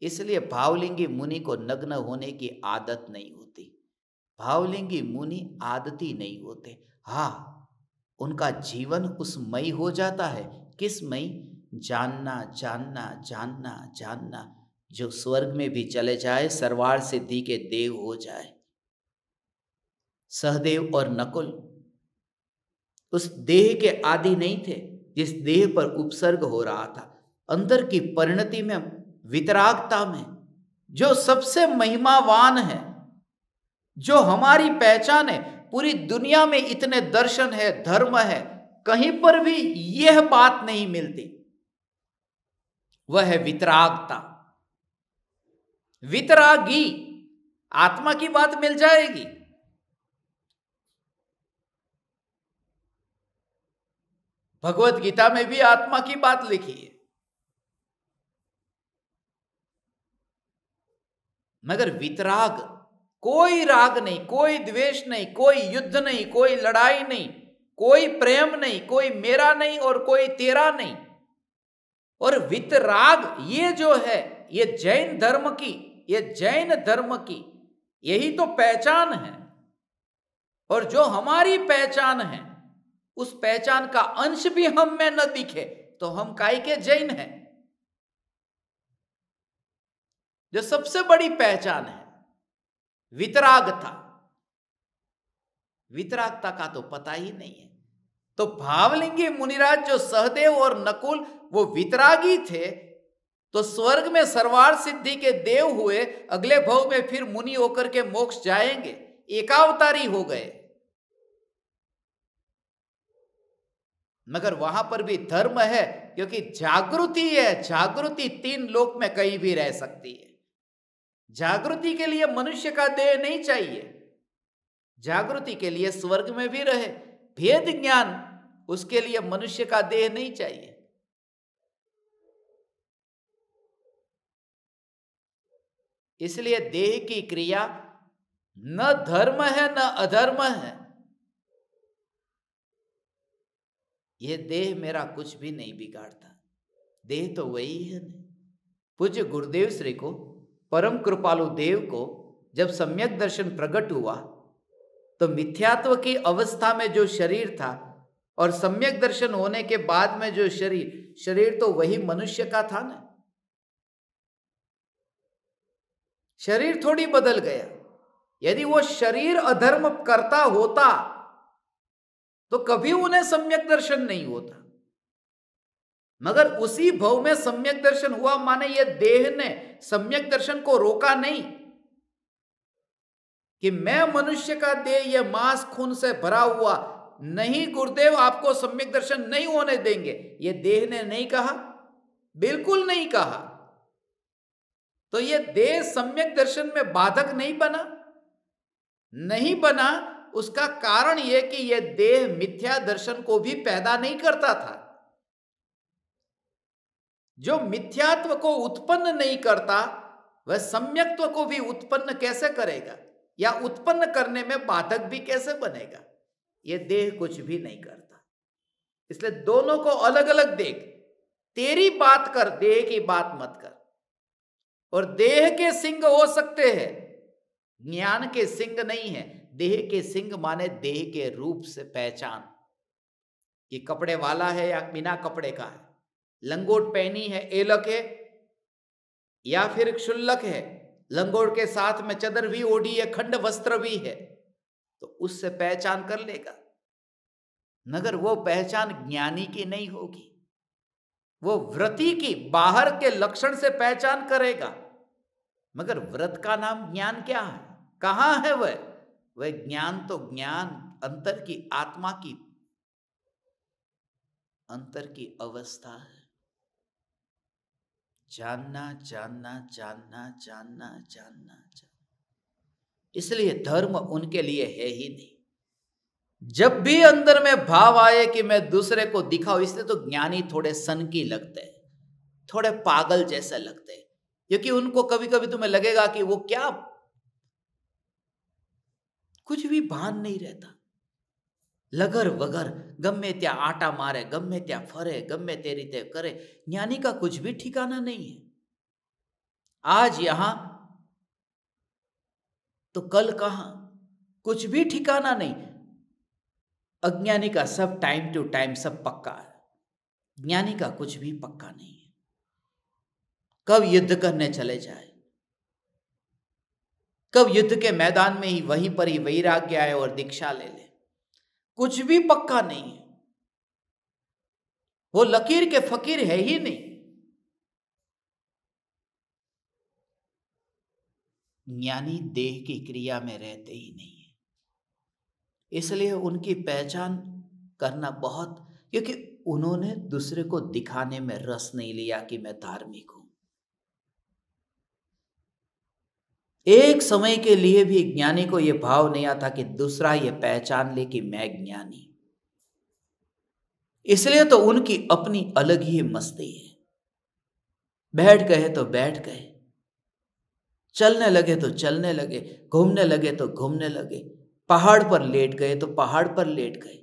इसलिए भावलिंगी मुनि को नग्न होने की आदत नहीं होती। भावलिंगी मुनि आदती नहीं होते। हाँ, उनका जीवन उस मई हो जाता है। किस मई? जानना जानना जानना जानना, जो स्वर्ग में भी चले जाए, सर्वार्थ सिद्धि के देव हो जाए। सहदेव और नकुल उस देह के आदि नहीं थे जिस देह पर उपसर्ग हो रहा था। अंदर की परिणति में, वितरागता में, जो सबसे महिमावान है, जो हमारी पहचान है। पूरी दुनिया में इतने दर्शन है, धर्म है, कहीं पर भी यह बात नहीं मिलती, वह है वितरागता। वितरागी आत्मा की बात मिल जाएगी। भगवत गीता में भी आत्मा की बात लिखी है, मगर वितराग, कोई राग नहीं, कोई द्वेष नहीं, कोई युद्ध नहीं, कोई लड़ाई नहीं, कोई प्रेम नहीं, कोई मेरा नहीं और कोई तेरा नहीं। और वितराग ये जो है, ये जैन धर्म की, ये जैन धर्म की यही तो पहचान है। और जो हमारी पहचान है, उस पहचान का अंश भी हम में न दिखे तो हम काहे के जैन हैं। जो सबसे बड़ी पहचान है वितरागता, वितरागता का तो पता ही नहीं है। तो भावलिंगी मुनिराज जो सहदेव और नकुल वो वितरागी थे, तो स्वर्ग में सर्वार्थ सिद्धि के देव हुए, अगले भव में फिर मुनि होकर के मोक्ष जाएंगे, एकावतारी हो गए। मगर वहां पर भी धर्म है, क्योंकि जागृति है। जागृति 3 लोक में कहीं भी रह सकती है। जागृति के लिए मनुष्य का देह नहीं चाहिए, जागृति के लिए स्वर्ग में भी रहे। भेद ज्ञान, उसके लिए मनुष्य का देह नहीं चाहिए। इसलिए देह की क्रिया न धर्म है न अधर्म है। यह देह मेरा कुछ भी नहीं बिगाड़ता, देह तो वही है। पूज्य गुरुदेव श्री को, परम कृपालु देव को जब सम्यक दर्शन प्रकट हुआ, तो मिथ्यात्व की अवस्था में जो शरीर था और सम्यक दर्शन होने के बाद में जो शरीर, शरीर तो वही मनुष्य का था ना। शरीर थोड़ी बदल गया। यदि वो शरीर अधर्म करता होता तो कभी उन्हें सम्यक दर्शन नहीं होता। मगर उसी भव में सम्यक दर्शन हुआ, माने ये देह ने सम्यक दर्शन को रोका नहीं कि मैं मनुष्य का देह ये मांस खून से भरा हुआ, नहीं गुरुदेव आपको सम्यक दर्शन नहीं होने देंगे, ये देह ने नहीं कहा, बिल्कुल नहीं कहा। तो ये देह सम्यक दर्शन में बाधक नहीं बना, नहीं बना। उसका कारण यह कि यह देह मिथ्या दर्शन को भी पैदा नहीं करता था। जो मिथ्यात्व को उत्पन्न नहीं करता, वह सम्यक्त्व को भी उत्पन्न कैसे करेगा, या उत्पन्न करने में बाधक भी कैसे बनेगा। यह देह कुछ भी नहीं करता। इसलिए दोनों को अलग अलग देख। तेरी बात कर, देह की बात मत कर। और देह के सिंग हो सकते हैं, ज्ञान के सिंग नहीं है। देह के सिंग माने देह के रूप से पहचान, कि कपड़े वाला है या बिना कपड़े का है, लंगोट पहनी है, एलक है या फिर क्षुल्लक है, लंगोट के साथ में चदर भी ओढ़ी है, खंड वस्त्र भी है, तो उससे पहचान कर लेगा। मगर वो पहचान ज्ञानी की नहीं होगी, वो व्रती की बाहर के लक्षण से पहचान करेगा। मगर व्रत का नाम ज्ञान क्या है? कहां है वह ज्ञान तो ज्ञान अंतर की आत्मा की अंतर की अवस्था है। जानना जानना जानना जानना जानना जानना। इसलिए धर्म उनके लिए है ही नहीं। जब भी अंदर में भाव आए कि मैं दूसरे को दिखाऊं, इसलिए तो ज्ञानी थोड़े सनकी लगते हैं, थोड़े पागल जैसे लगते हैं, क्योंकि उनको कभी कभी तुम्हें लगेगा कि वो क्या कुछ भी भान नहीं रहता। लगर वगर गम्मे त्या आटा मारे, गम्मे त्या फरे, गम्मे तेरी ते करे। ज्ञानी का कुछ भी ठिकाना नहीं है। आज यहां तो कल कहां, कुछ भी ठिकाना नहीं। अज्ञानी का सब टाइम टू टाइम सब पक्का है, ज्ञानी का कुछ भी पक्का नहीं है। कब युद्ध करने चले जाए, कब युद्ध के मैदान में ही वहीं पर ही वैराग्य आए और दीक्षा ले ले, कुछ भी पक्का नहीं है। वो लकीर के फकीर है ही नहीं। ज्ञानी देह की क्रिया में रहते ही नहीं है, इसलिए उनकी पहचान करना बहुत, क्योंकि उन्होंने दूसरे को दिखाने में रस नहीं लिया कि मैं धार्मिक हूं। एक समय के लिए भी ज्ञानी को यह भाव नहीं आता कि दूसरा यह पहचान ले कि मैं ज्ञानी। इसलिए तो उनकी अपनी अलग ही मस्ती है। बैठ गए तो बैठ गए, चलने लगे तो चलने लगे, घूमने लगे तो घूमने लगे, पहाड़ पर लेट गए तो पहाड़ पर लेट गए,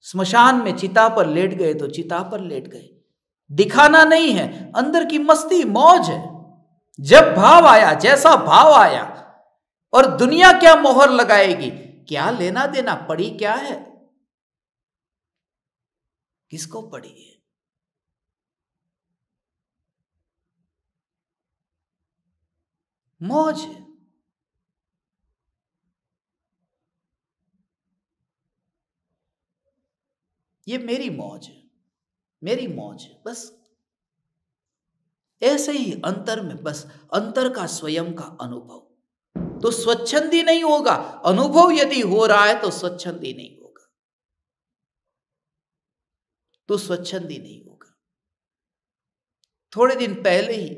स्मशान में चिता पर लेट गए तो चिता पर लेट गए। दिखाना नहीं है, अंदर की मस्ती मौज है। जब भाव आया, जैसा भाव आया, और दुनिया क्या मोहर लगाएगी, क्या लेना देना, पड़ी क्या है, किसको पड़ी है। मौज है। ये मेरी मौज है, मेरी मौज है, बस ऐसे ही अंतर में, बस अंतर का स्वयं का अनुभव तो स्वच्छंदी नहीं होगा। अनुभव यदि हो रहा है तो स्वच्छंदी नहीं होगा, तो स्वच्छंदी नहीं होगा। थोड़े दिन पहले ही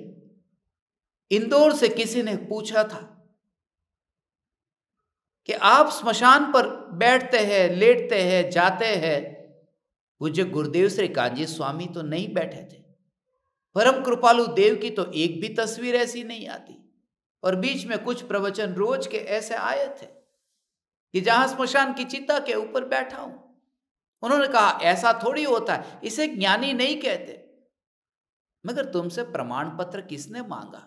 इंदौर से किसी ने पूछा था कि आप स्मशान पर बैठते हैं, लेटते हैं, जाते हैं। पूज्य गुरुदेव श्री कांजी स्वामी तो नहीं बैठे थे, परम कृपालु देव की तो एक भी तस्वीर ऐसी नहीं आती। और बीच में कुछ प्रवचन रोज के ऐसे आए थे कि जहां स्मशान की चिता के ऊपर बैठा हूं। उन्होंने कहा ऐसा थोड़ी होता है, इसे ज्ञानी नहीं कहते। मगर तुमसे प्रमाण पत्र किसने मांगा?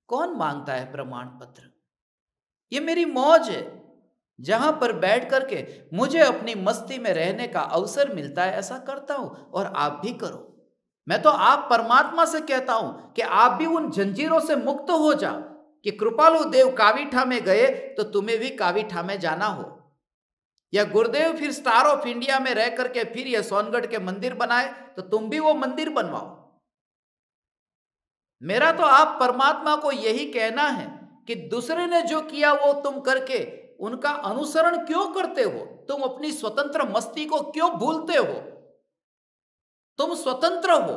कौन मांगता है प्रमाण पत्र? ये मेरी मौज है, जहां पर बैठ करके मुझे अपनी मस्ती में रहने का अवसर मिलता है, ऐसा करता हूं। और आप भी करो। मैं तो आप परमात्मा से कहता हूं कि आप भी उन जंजीरों से मुक्त हो जाओ कि कृपालु देव कावीठा में गए तो तुम्हें भी कावीठा में जाना हो, या गुरुदेव फिर स्टार ऑफ इंडिया में रह करके फिर ये सोनगढ़ के मंदिर बनाए तो तुम भी वो मंदिर बनवाओ। मेरा तो आप परमात्मा को यही कहना है कि दूसरे ने जो किया वो तुम करके उनका अनुसरण क्यों करते हो? तुम अपनी स्वतंत्र मस्ती को क्यों भूलते हो? तुम स्वतंत्र हो,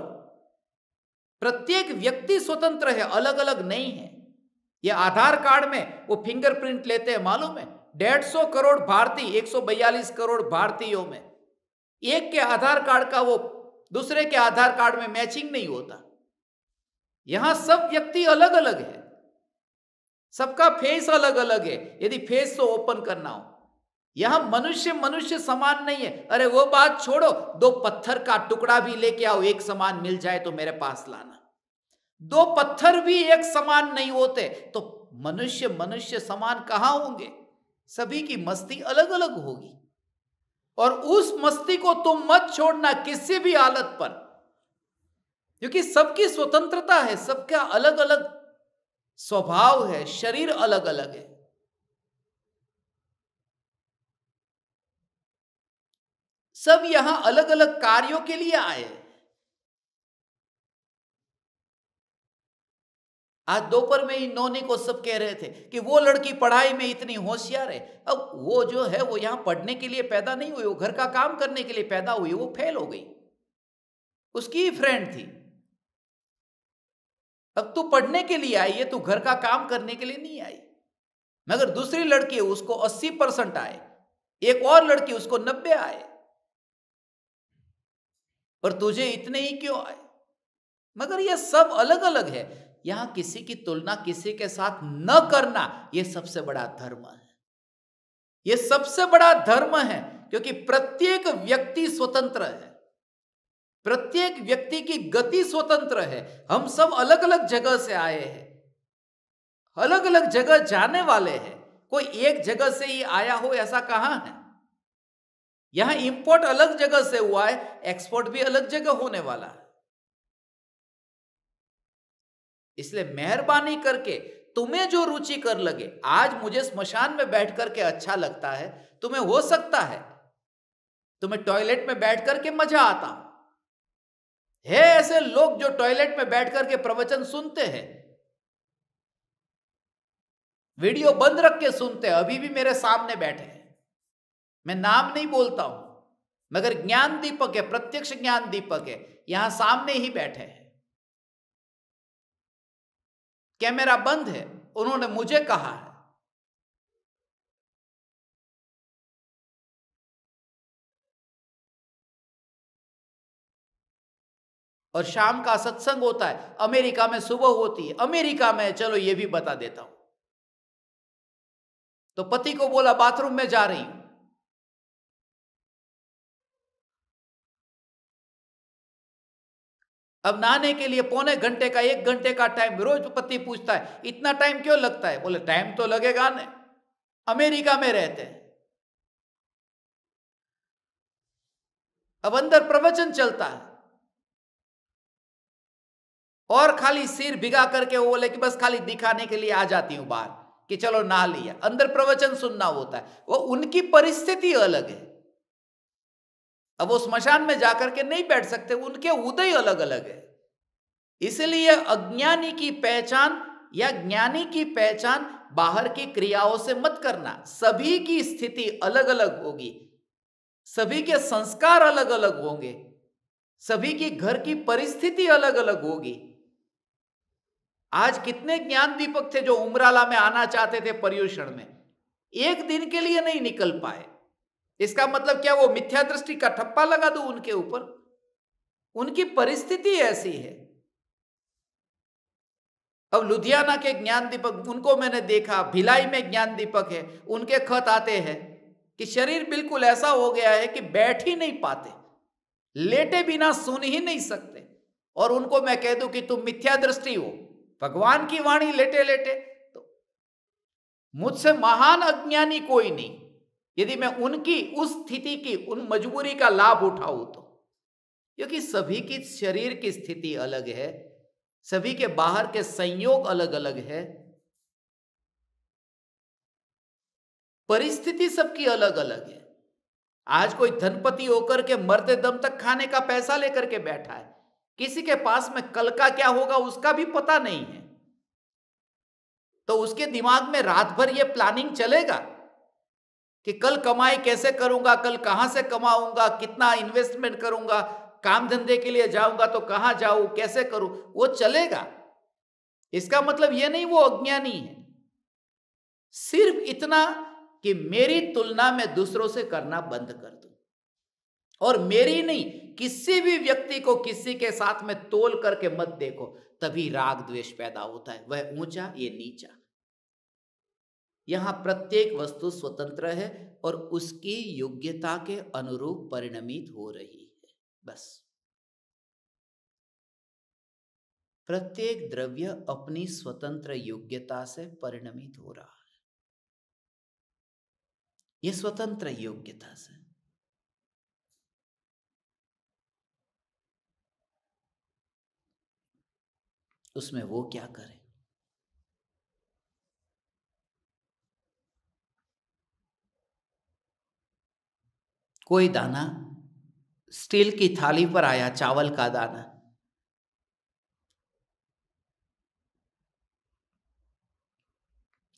प्रत्येक व्यक्ति स्वतंत्र है, अलग अलग नहीं है। ये आधार कार्ड में वो फिंगरप्रिंट लेते हैं, मालूम है? 150 करोड़ भारतीय, 142 करोड़ भारतीयों में एक के आधार कार्ड का वो दूसरे के आधार कार्ड में मैचिंग नहीं होता। यहां सब व्यक्ति अलग अलग है, सबका फेस अलग अलग है, यदि फेस तो ओपन करना हो। यहां मनुष्य मनुष्य समान नहीं है। अरे वो बात छोड़ो, 2 पत्थर का टुकड़ा भी लेके आओ, एक समान मिल जाए तो मेरे पास लाना। 2 पत्थर भी एक समान नहीं होते तो मनुष्य मनुष्य समान कहां होंगे? सभी की मस्ती अलग अलग होगी। और उस मस्ती को तुम मत छोड़ना किसी भी हालत पर, क्योंकि सबकी स्वतंत्रता है, सबका अलग अलग स्वभाव है, शरीर अलग अलग है। सब यहां अलग अलग कार्यों के लिए आए। आज दोपहर में ही नौनी को सब कह रहे थे कि वो लड़की पढ़ाई में इतनी होशियार है। अब वो जो है वो यहां पढ़ने के लिए पैदा नहीं हुई, वो घर का काम करने के लिए पैदा हुई, वो फेल हो गई। उसकी ही फ्रेंड थी। अब तू पढ़ने के लिए आई है, तू घर का काम करने के लिए नहीं आई। मगर दूसरी लड़की है, उसको 80% आए, एक और लड़की उसको 90 आए, और तुझे इतने ही क्यों आए? मगर ये सब अलग अलग है। यहां किसी की तुलना किसी के साथ न करना, यह सबसे बड़ा धर्म है। यह सबसे बड़ा धर्म है, क्योंकि प्रत्येक व्यक्ति स्वतंत्र है, प्रत्येक व्यक्ति की गति स्वतंत्र है। हम सब अलग अलग जगह से आए हैं, अलग अलग जगह जाने वाले हैं। कोई एक जगह से ही आया हो ऐसा कहां है? यहां इंपोर्ट अलग जगह से हुआ है, एक्सपोर्ट भी अलग जगह होने वाला है। इसलिए मेहरबानी करके तुम्हें जो रुचि कर लगे, आज मुझे स्मशान में बैठ करके अच्छा लगता है, तुम्हें हो सकता है तुम्हें टॉयलेट में बैठ करके मजा आता है। ऐसे लोग जो टॉयलेट में बैठ करके प्रवचन सुनते हैं, वीडियो बंद रख के सुनते हैं, अभी भी मेरे सामने बैठे हैं। मैं नाम नहीं बोलता हूं, मगर ज्ञान दीपक है, प्रत्यक्ष ज्ञान दीपक है, यहां सामने ही बैठे हैं। कैमरा बंद है, उन्होंने मुझे कहा है। और शाम का सत्संग होता है, अमेरिका में सुबह होती है। अमेरिका में, चलो ये भी बता देता हूं, तो पति को बोला बाथरूम में जा रही हूं। अब नहाने के लिए पौने घंटे का, 1 घंटे का टाइम, रोज पति पूछता है इतना टाइम क्यों लगता है? बोले टाइम तो लगेगा ना, अमेरिका में रहते हैं। अब अंदर प्रवचन चलता है, और खाली सिर भिगा करके वो बोले कि बस खाली दिखाने के लिए आ जाती हूं बाहर, कि चलो नहा लिया। अंदर प्रवचन सुनना होता है। वो उनकी परिस्थिति अलग है। अब वो स्मशान में जाकर के नहीं बैठ सकते, उनके उदय अलग अलग है। इसलिए अज्ञानी की पहचान या ज्ञानी की पहचान बाहर की क्रियाओं से मत करना। सभी की स्थिति अलग अलग होगी, सभी के संस्कार अलग अलग होंगे, सभी की घर की परिस्थिति अलग अलग होगी। आज कितने ज्ञान दीपक थे जो उमराला में आना चाहते थे पर्यूषण में, एक दिन के लिए नहीं निकल पाए। इसका मतलब क्या वो मिथ्या दृष्टि का ठप्पा लगा दूं उनके ऊपर? उनकी परिस्थिति ऐसी है। अब लुधियाना के ज्ञान दीपक, उनको मैंने देखा, भिलाई में ज्ञान दीपक है, उनके खत आते हैं कि शरीर बिल्कुल ऐसा हो गया है कि बैठ ही नहीं पाते, लेटे बिना सुन ही नहीं सकते। और उनको मैं कह दूं कि तुम मिथ्या दृष्टि हो, भगवान की वाणी लेटे लेटे, तो मुझसे महान अज्ञानी कोई नहीं यदि मैं उनकी उस स्थिति की, उन मजबूरी का लाभ उठाऊं तो। क्योंकि सभी की शरीर की स्थिति अलग है, सभी के बाहर के संयोग अलग अलग है, परिस्थिति सबकी अलग अलग है। आज कोई धनपति होकर के मरते दम तक खाने का पैसा लेकर के बैठा है, किसी के पास में कल का क्या होगा उसका भी पता नहीं है। तो उसके दिमाग में रात भर ये प्लानिंग चलेगा कि कल कमाई कैसे करूंगा, कल कहां से कमाऊंगा, कितना इन्वेस्टमेंट करूंगा, काम धंधे के लिए जाऊंगा तो कहां जाऊं, कैसे करूं, वो चलेगा। इसका मतलब यह नहीं वो अज्ञानी है, सिर्फ इतना कि मेरी तुलना में दूसरों से करना बंद कर दूं, और मेरी नहीं, किसी भी व्यक्ति को किसी के साथ में तोल करके मत देखो, तभी राग द्वेष पैदा होता है। वह ऊंचा, ये नीचा। यहां प्रत्येक वस्तु स्वतंत्र है और उसकी योग्यता के अनुरूप परिणमित हो रही है, बस। प्रत्येक द्रव्य अपनी स्वतंत्र योग्यता से परिणमित हो रहा है, ये स्वतंत्र योग्यता से। उसमें वो क्या करे? कोई दाना स्टील की थाली पर आया चावल का दाना।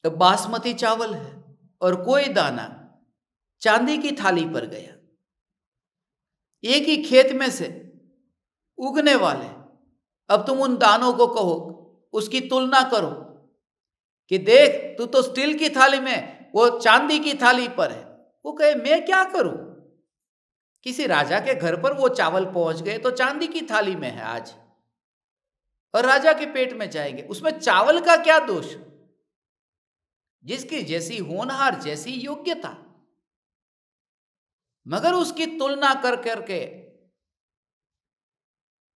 तो बासमती चावल है और कोई दाना चांदी की थाली पर गया। एक ही खेत में से उगने वाले, अब तुम उन दानों को कहो, उसकी तुलना करो कि देख तू तो स्टील की थाली में, वो चांदी की थाली पर है। वो कहे मैं क्या करूं, किसी राजा के घर पर वो चावल पहुंच गए तो चांदी की थाली में है आज, और राजा के पेट में जाएंगे, उसमें चावल का क्या दोष। जिसकी जैसी होनहार, जैसी योग्यता, मगर उसकी तुलना कर करके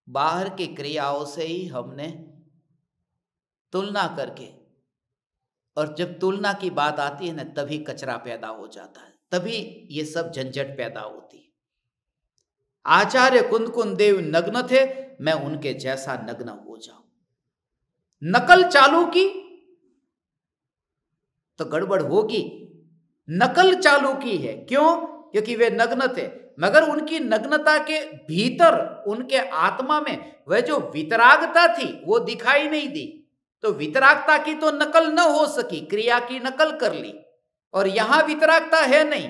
बाहर की क्रियाओं से ही हमने तुलना करके, और जब तुलना की बात आती है ना, तभी कचरा पैदा हो जाता है, तभी ये सब झंझट पैदा होती है। आचार्य कुंद देव नग्न थे, मैं उनके जैसा नग्न हो जाऊं। नकल चालू की तो गड़बड़ होगी। नकल चालू की है, क्यों? क्योंकि वे नग्न थे, मगर उनकी नग्नता के भीतर, उनके आत्मा में वह जो वितरागता थी वो दिखाई नहीं दी। तो वितरागता की तो नकल न हो सकी, क्रिया की नकल कर ली। और यहां वितरागता है नहीं,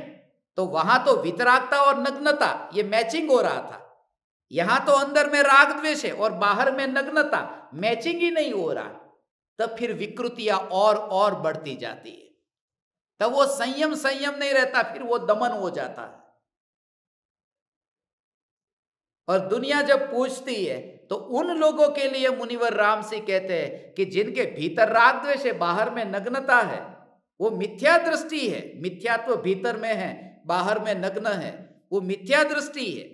तो वहां तो वितरागता और नग्नता ये मैचिंग हो रहा था। यहां तो अंदर में राग द्वेष है और बाहर में नग्नता, मैचिंग ही नहीं हो रहा। तब फिर विकृतियां और बढ़ती जाती है। तब वो संयम नहीं रहता, फिर वो दमन हो जाता है। और दुनिया जब पूछती है तो उन लोगों के लिए मुनिवर राम सिंह कहते हैं कि जिनके भीतर राग द्वेष है, बाहर में नग्नता है, वो मिथ्या दृष्टि है। मिथ्यात्व भीतर में है, बाहर में नग्न है, वो मिथ्या दृष्टि है।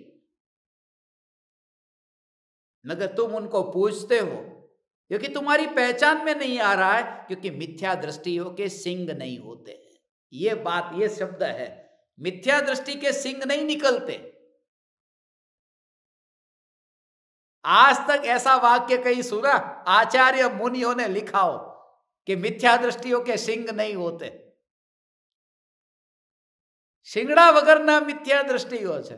मगर तुम उनको पूछते हो क्योंकि तुम्हारी पहचान में नहीं आ रहा है, क्योंकि मिथ्या दृष्टियों के सिंग नहीं होते हैं। ये बात, ये शब्द है, मिथ्या दृष्टि के सिंग नहीं निकलते। आज तक ऐसा वाक्य कहीं सुना आचार्य मुनियों ने लिखा हो कि मिथ्या दृष्टियों के सिंग नहीं होते? शिंगड़ा वगर ना मिथ्या दृष्टि हो छे।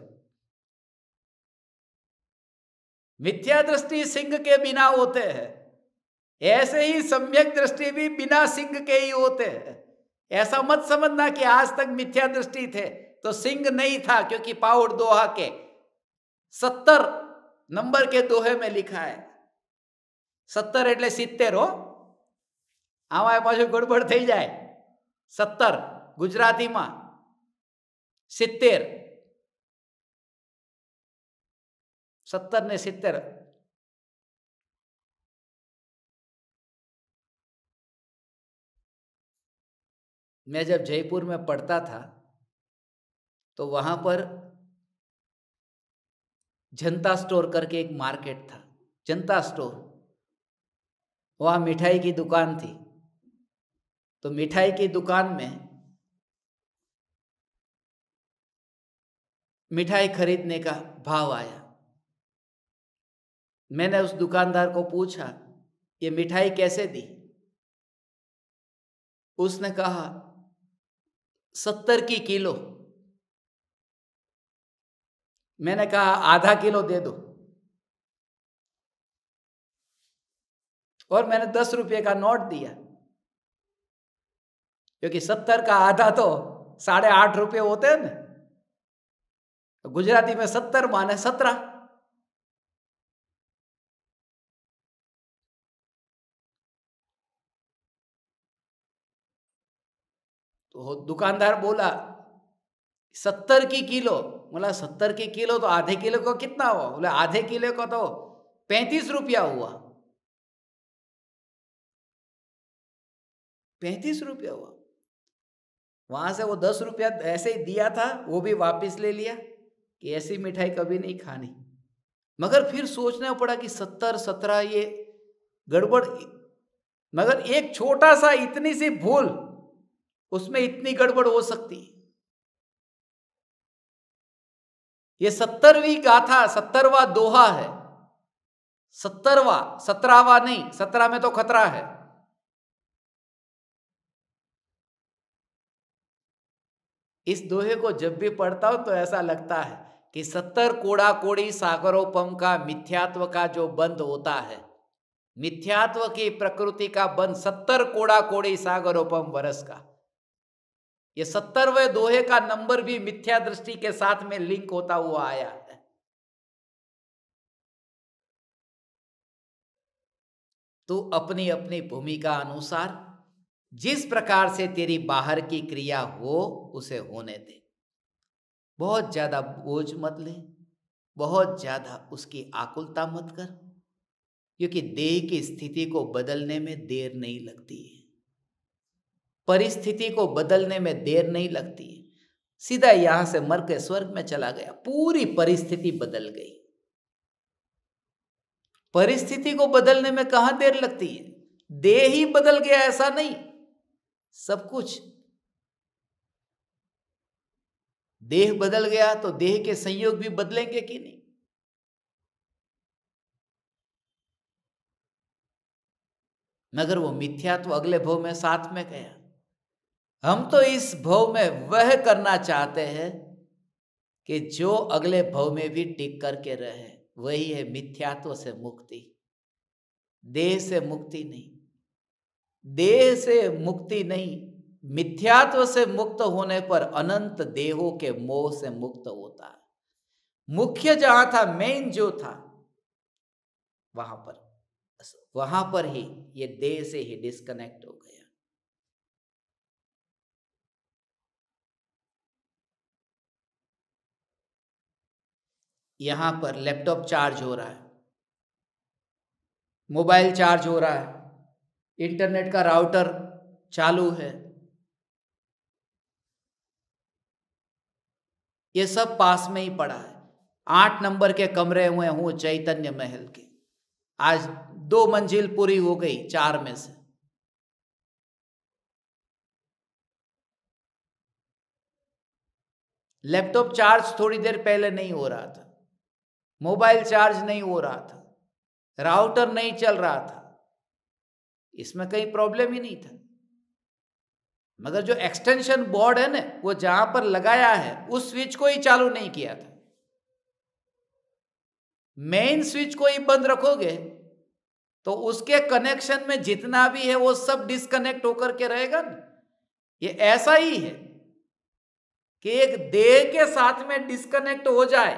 मिथ्या दृष्टि सिंह के बिना होते हैं, ऐसे ही सम्यक दृष्टि भी बिना सिंह के ही होते हैं। ऐसा मत समझना कि आज तक मिथ्या दृष्टि थे तो सिंह नहीं था, क्योंकि पाउड़ दोहा के 70 नंबर के दोहे में लिखा है, 70 એટલે 70 हो। આમાં પાછું ગડબડ થઈ જાય। 70 ગુજરાતીમાં 70, 70 ને 70। मैं जब जयपुर में पढ़ता था तो वहां पर जनता स्टोर करके एक मार्केट था, जनता स्टोर। वहां मिठाई की दुकान थी। तो मिठाई की दुकान में मिठाई खरीदने का भाव आया। मैंने उस दुकानदार को पूछा ये मिठाई कैसे दी? उसने कहा 70 की किलो। मैंने कहा आधा किलो दे दो, और मैंने 10 रुपये का नोट दिया, क्योंकि 70 का आधा तो 8.5 रुपये होते हैं ना। तो गुजराती में 70 माने 17। तो दुकानदार बोला 70 की किलो। बोला 70 की किलो तो आधे किलो को कितना हुआ? बोले आधे किलो को तो 35 रुपया हुआ। 35 रुपया हुआ। वहां से वो 10 रुपया ऐसे ही दिया था, वो भी वापस ले लिया कि ऐसी मिठाई कभी नहीं खानी। मगर फिर सोचना पड़ा कि 70 17 ये गड़बड़। मगर एक छोटा सा, इतनी सी भूल, उसमें इतनी गड़बड़ हो सकती। ये 70वीं गाथा, 70वां दोहा है। 70वां, 17वां नहीं, 17 में तो खतरा है। इस दोहे को जब भी पढ़ता हूं तो ऐसा लगता है कि 70 कोड़ा कोड़ी सागरोपम का मिथ्यात्व का जो बंध होता है, मिथ्यात्व की प्रकृति का बंध 70 कोड़ा कोड़ी सागरोपम वर्ष का, ये 70वें दोहे का नंबर भी मिथ्या दृष्टि के साथ में लिंक होता हुआ आया है। तो अपनी अपनी भूमिका अनुसार जिस प्रकार से तेरी बाहर की क्रिया हो उसे होने दे। बहुत ज्यादा बोझ मत ले, बहुत ज्यादा उसकी आकुलता मत कर, क्योंकि देह की स्थिति को बदलने में देर नहीं लगती है, परिस्थिति को बदलने में देर नहीं लगती है। सीधा यहां से मर के स्वर्ग में चला गया, पूरी परिस्थिति बदल गई। परिस्थिति को बदलने में कहां देर लगती है? देह ही बदल गया ऐसा नहीं, सब कुछ। देह बदल गया तो देह के संयोग भी बदलेंगे कि नहीं? मगर वो मिथ्यात्व अगले भव में साथ में गया। हम तो इस भव में वह करना चाहते हैं कि जो अगले भव में भी टिक करके रहे, वही है मिथ्यात्व से मुक्ति, देह से मुक्ति नहीं। देह से मुक्ति नहीं, मिथ्यात्व से मुक्त होने पर अनंत देहों के मोह से मुक्त होता है। मुख्य जहां था, मेन जो था, वहां पर ही ये देह से ही डिस्कनेक्ट हो गया। यहां पर लैपटॉप चार्ज हो रहा है, मोबाइल चार्ज हो रहा है, इंटरनेट का राउटर चालू है, ये सब पास में ही पड़ा है। 8 नंबर के कमरे हुए हूं चैतन्य महल के, आज 2 मंजिल पूरी हो गई 4 में से। लैपटॉप चार्ज थोड़ी देर पहले नहीं हो रहा था, मोबाइल चार्ज नहीं हो रहा था, राउटर नहीं चल रहा था, इसमें कहीं प्रॉब्लम ही नहीं था। मगर जो एक्सटेंशन बोर्ड है ना, वो जहां पर लगाया है उस स्विच को ही चालू नहीं किया था। मेन स्विच को ही बंद रखोगे तो उसके कनेक्शन में जितना भी है वो सब डिस्कनेक्ट होकर के रहेगा ना। ये ऐसा ही है कि एक देह के साथ में डिस्कनेक्ट हो जाए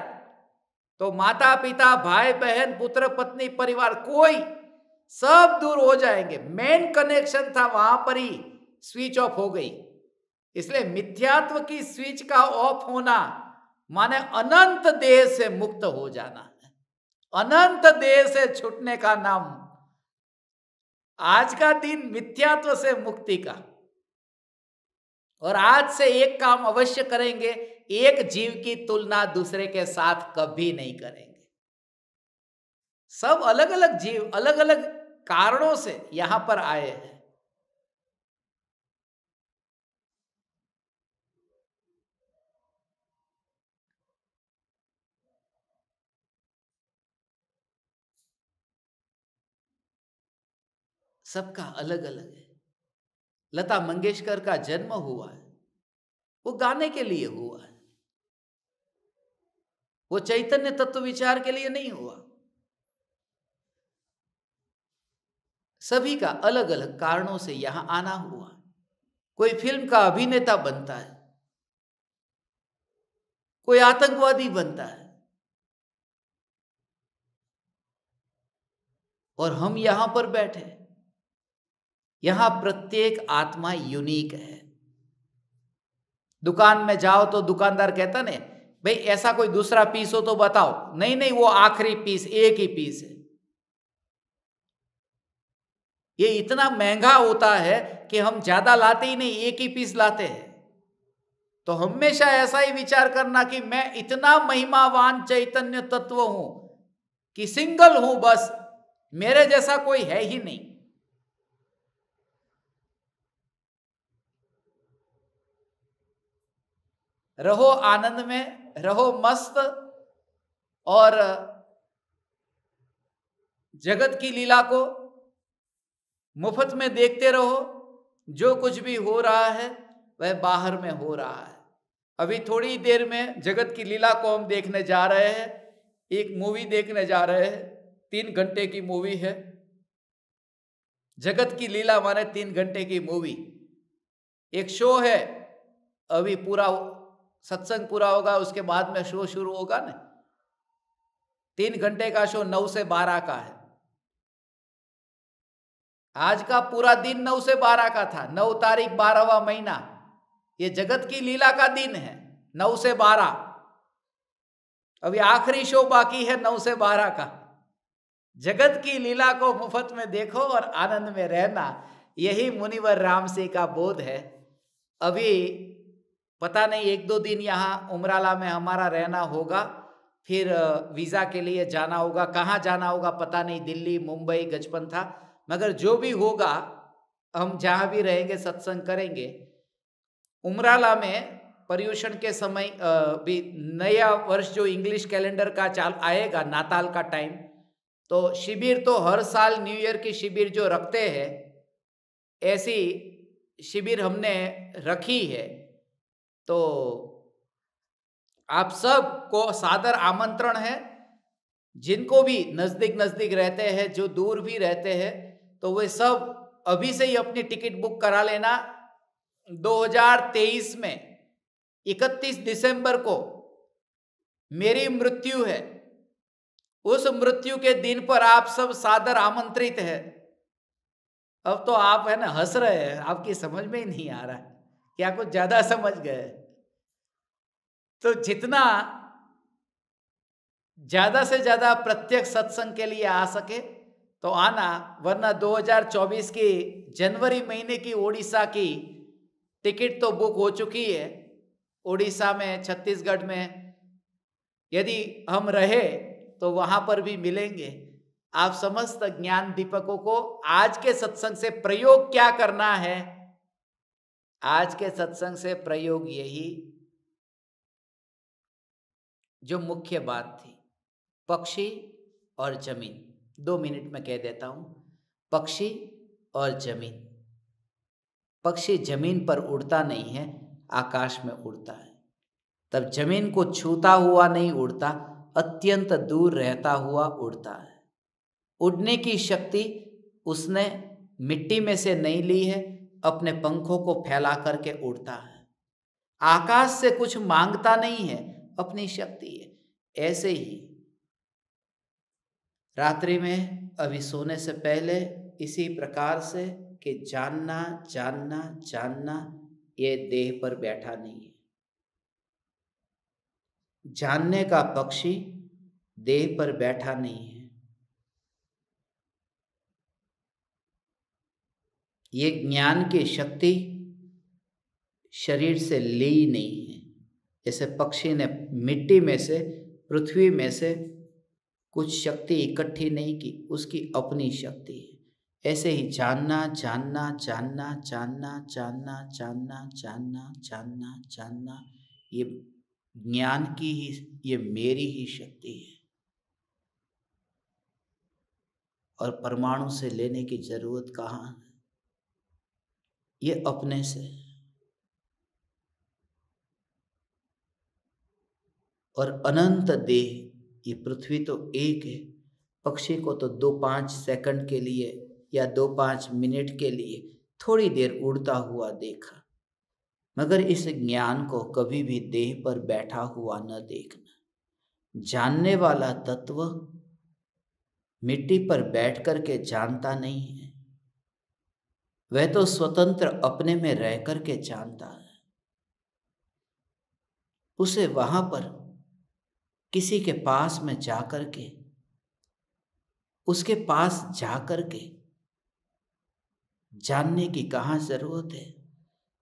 तो माता पिता, भाई बहन, पुत्र पत्नी, परिवार, कोई सब दूर हो जाएंगे। मेन कनेक्शन था वहां पर ही स्विच ऑफ हो गई। इसलिए मिथ्यात्व की स्विच का ऑफ होना माने अनंत देह से मुक्त हो जाना है, अनंत देह से छूटने का नाम। आज का दिन मिथ्यात्व से मुक्ति का, और आज से एक काम अवश्य करेंगे, एक जीव की तुलना दूसरे के साथ कभी नहीं करेंगे। सब अलग अलग जीव अलग अलग कारणों से यहां पर आए हैं। सबका अलग अलग है। लता मंगेशकर का जन्म हुआ है, वो गाने के लिए हुआ है, वो चैतन्य तत्व विचार के लिए नहीं हुआ। सभी का अलग अलग कारणों से यहां आना हुआ। कोई फिल्म का अभिनेता बनता है, कोई आतंकवादी बनता है, और हम यहां पर बैठे। यहां प्रत्येक आत्मा यूनिक है। दुकान में जाओ तो दुकानदार कहता नहीं भाई ऐसा कोई दूसरा पीस हो तो बताओ, नहीं नहीं वो आखिरी पीस, एक ही पीस है। ये इतना महंगा होता है कि हम ज्यादा लाते ही नहीं, एक ही पीस लाते हैं। तो हमेशा ऐसा ही विचार करना कि मैं इतना महिमावान चैतन्य तत्व हूं कि सिंगल हूं, बस मेरे जैसा कोई है ही नहीं। रहो आनंद में, रहो मस्त, और जगत की लीला को मुफ्त में देखते रहो। जो कुछ भी हो रहा है वह बाहर में हो रहा है, अभी थोड़ी देर में जगत की लीला को हम देखने जा रहे हैं। एक मूवी देखने जा रहे हैं, 3 घंटे की मूवी है। जगत की लीला माने 3 घंटे की मूवी। एक शो है, अभी पूरा सत्संग पूरा होगा, उसके बाद में शो शुरू होगा ना। 3 घंटे का शो 9 से 12 का है। आज का पूरा दिन 9 से 12 का था। 9 तारीख 12वां महीना, ये जगत की लीला का दिन है, 9 से 12। अभी आखिरी शो बाकी है 9 से 12 का। जगत की लीला को मुफ्त में देखो और आनंद में रहना, यही मुनिवर राम सिंह का बोध है। अभी पता नहीं 1-2 दिन यहाँ उमराला में हमारा रहना होगा, फिर वीज़ा के लिए जाना होगा। कहाँ जाना होगा पता नहीं, दिल्ली, मुंबई, गजपंथा, मगर जो भी होगा हम जहाँ भी रहेंगे सत्संग करेंगे। उमराला में पर्युषण के समय भी नया वर्ष जो इंग्लिश कैलेंडर का चाल आएगा, नाताल का टाइम, तो शिविर तो हर साल न्यू ईयर की शिविर जो रखते हैं, ऐसी शिविर हमने रखी है। तो आप सब को सादर आमंत्रण है। जिनको भी नज़दीक नज़दीक रहते हैं, जो दूर भी रहते हैं, तो वे सब अभी से ही अपनी टिकट बुक करा लेना। 2023 में 31 दिसंबर को मेरी मृत्यु है। उस मृत्यु के दिन पर आप सब सादर आमंत्रित है। अब तो आप है ना हंस रहे हैं, आपकी समझ में ही नहीं आ रहा, क्या कुछ ज्यादा समझ गए? तो जितना ज्यादा से ज्यादा प्रत्यक्ष सत्संग के लिए आ सके तो आना, वरना 2024 की जनवरी महीने की ओडिशा की टिकट तो बुक हो चुकी है। ओडिशा में, छत्तीसगढ़ में यदि हम रहे तो वहां पर भी मिलेंगे। आप समस्त ज्ञान दीपकों को आज के सत्संग से प्रयोग क्या करना है? आज के सत्संग से प्रयोग यही जो मुख्य बात थी, पक्षी और जमीन। 2 मिनट में कह देता हूं, पक्षी और जमीन। पक्षी जमीन पर उड़ता नहीं है, आकाश में उड़ता है। तब जमीन को छूता हुआ नहीं उड़ता, अत्यंत दूर रहता हुआ उड़ता है। उड़ने की शक्ति उसने मिट्टी में से नहीं ली है, अपने पंखों को फैला करके उड़ता है। आकाश से कुछ मांगता नहीं है, अपनी शक्ति है। ऐसे ही रात्रि में अभी सोने से पहले इसी प्रकार से कि जानना जानना जानना, ये देह पर बैठा नहीं है। जानने का पक्षी देह पर बैठा नहीं है। ये ज्ञान की शक्ति शरीर से ली नहीं है। जैसे पक्षी ने मिट्टी में से, पृथ्वी में से कुछ शक्ति इकट्ठी नहीं की, उसकी अपनी शक्ति है। ऐसे ही जानना जानना जानना जानना जानना जानना जानना जानना जानना, ये ज्ञान की ही, ये मेरी ही शक्ति है। और परमाणु से लेने की जरूरत कहाँ है? ये अपने से। और अनंत देह, ये पृथ्वी तो एक है। पक्षी को तो 2-5 सेकंड के लिए या 2-5 मिनट के लिए थोड़ी देर उड़ता हुआ देखा, मगर इस ज्ञान को कभी भी देह पर बैठा हुआ न देखना। जानने वाला तत्व मिट्टी पर बैठ कर के जानता नहीं है, वह तो स्वतंत्र अपने में रह कर के जानता है। उसे वहां पर किसी के पास में जाकर के, उसके पास जाकर के जानने की कहाँ जरूरत है?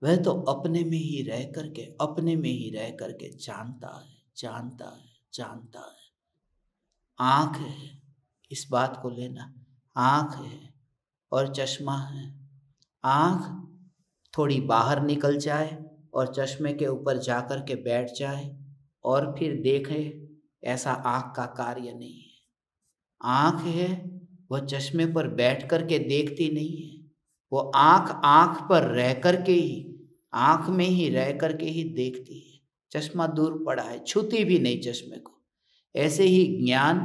वह तो अपने में ही रह करके, अपने में ही रह करके जानता है, जानता है, जानता है। आँख है, इस बात को लेना, आँख है और चश्मा है। आँख थोड़ी बाहर निकल जाए और चश्मे के ऊपर जाकर के बैठ जाए और फिर देखे, ऐसा आँख का कार्य नहीं है। आँख है, वह चश्मे पर बैठ करके देखती नहीं है, वो आँख आँख पर रह करके ही, आँख में ही रह करके ही देखती है। चश्मा दूर पड़ा है, छूती भी नहीं चश्मे को। ऐसे ही ज्ञान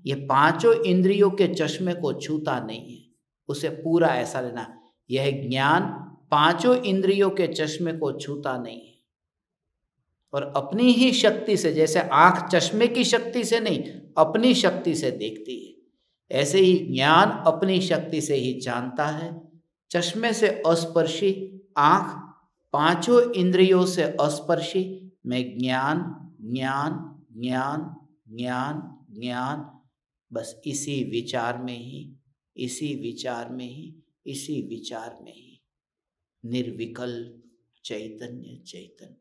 ये पांचों इंद्रियों के चश्मे को छूता नहीं है, उसे पूरा ऐसा लेना, यह ज्ञान पांचों इंद्रियों के चश्मे को छूता नहीं है और अपनी ही शक्ति से, जैसे आंख चश्मे की शक्ति से नहीं अपनी शक्ति से देखती है, ऐसे ही ज्ञान अपनी शक्ति से ही जानता है। चश्मे से अस्पर्शी, आंख पांचों इंद्रियों से अस्पर्शी, मैं ज्ञान ज्ञान ज्ञान ज्ञान ज्ञान, बस इसी विचार में ही, इसी विचार में ही, इसी विचार में ही निर्विकल्प चैतन्य चैतन्य चैतन्य।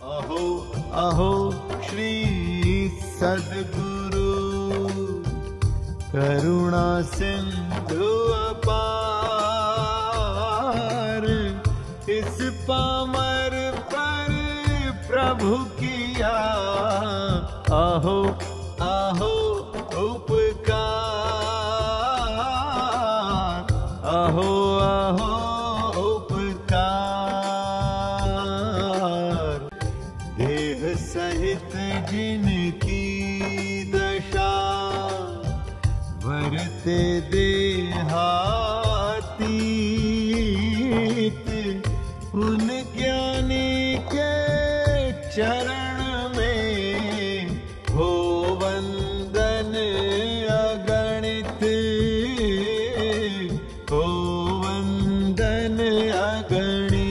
अहो अहो श्री सद्गुरु करुणा सिंधु अपार, इस पामर पर प्रभु किया अहो अहो उपकार, अहो अहो सहित जिनकी दशा वरते देहातीत, उन ज्ञानी के चरण में हो वंदन अगणित, हो वंदन अगणित।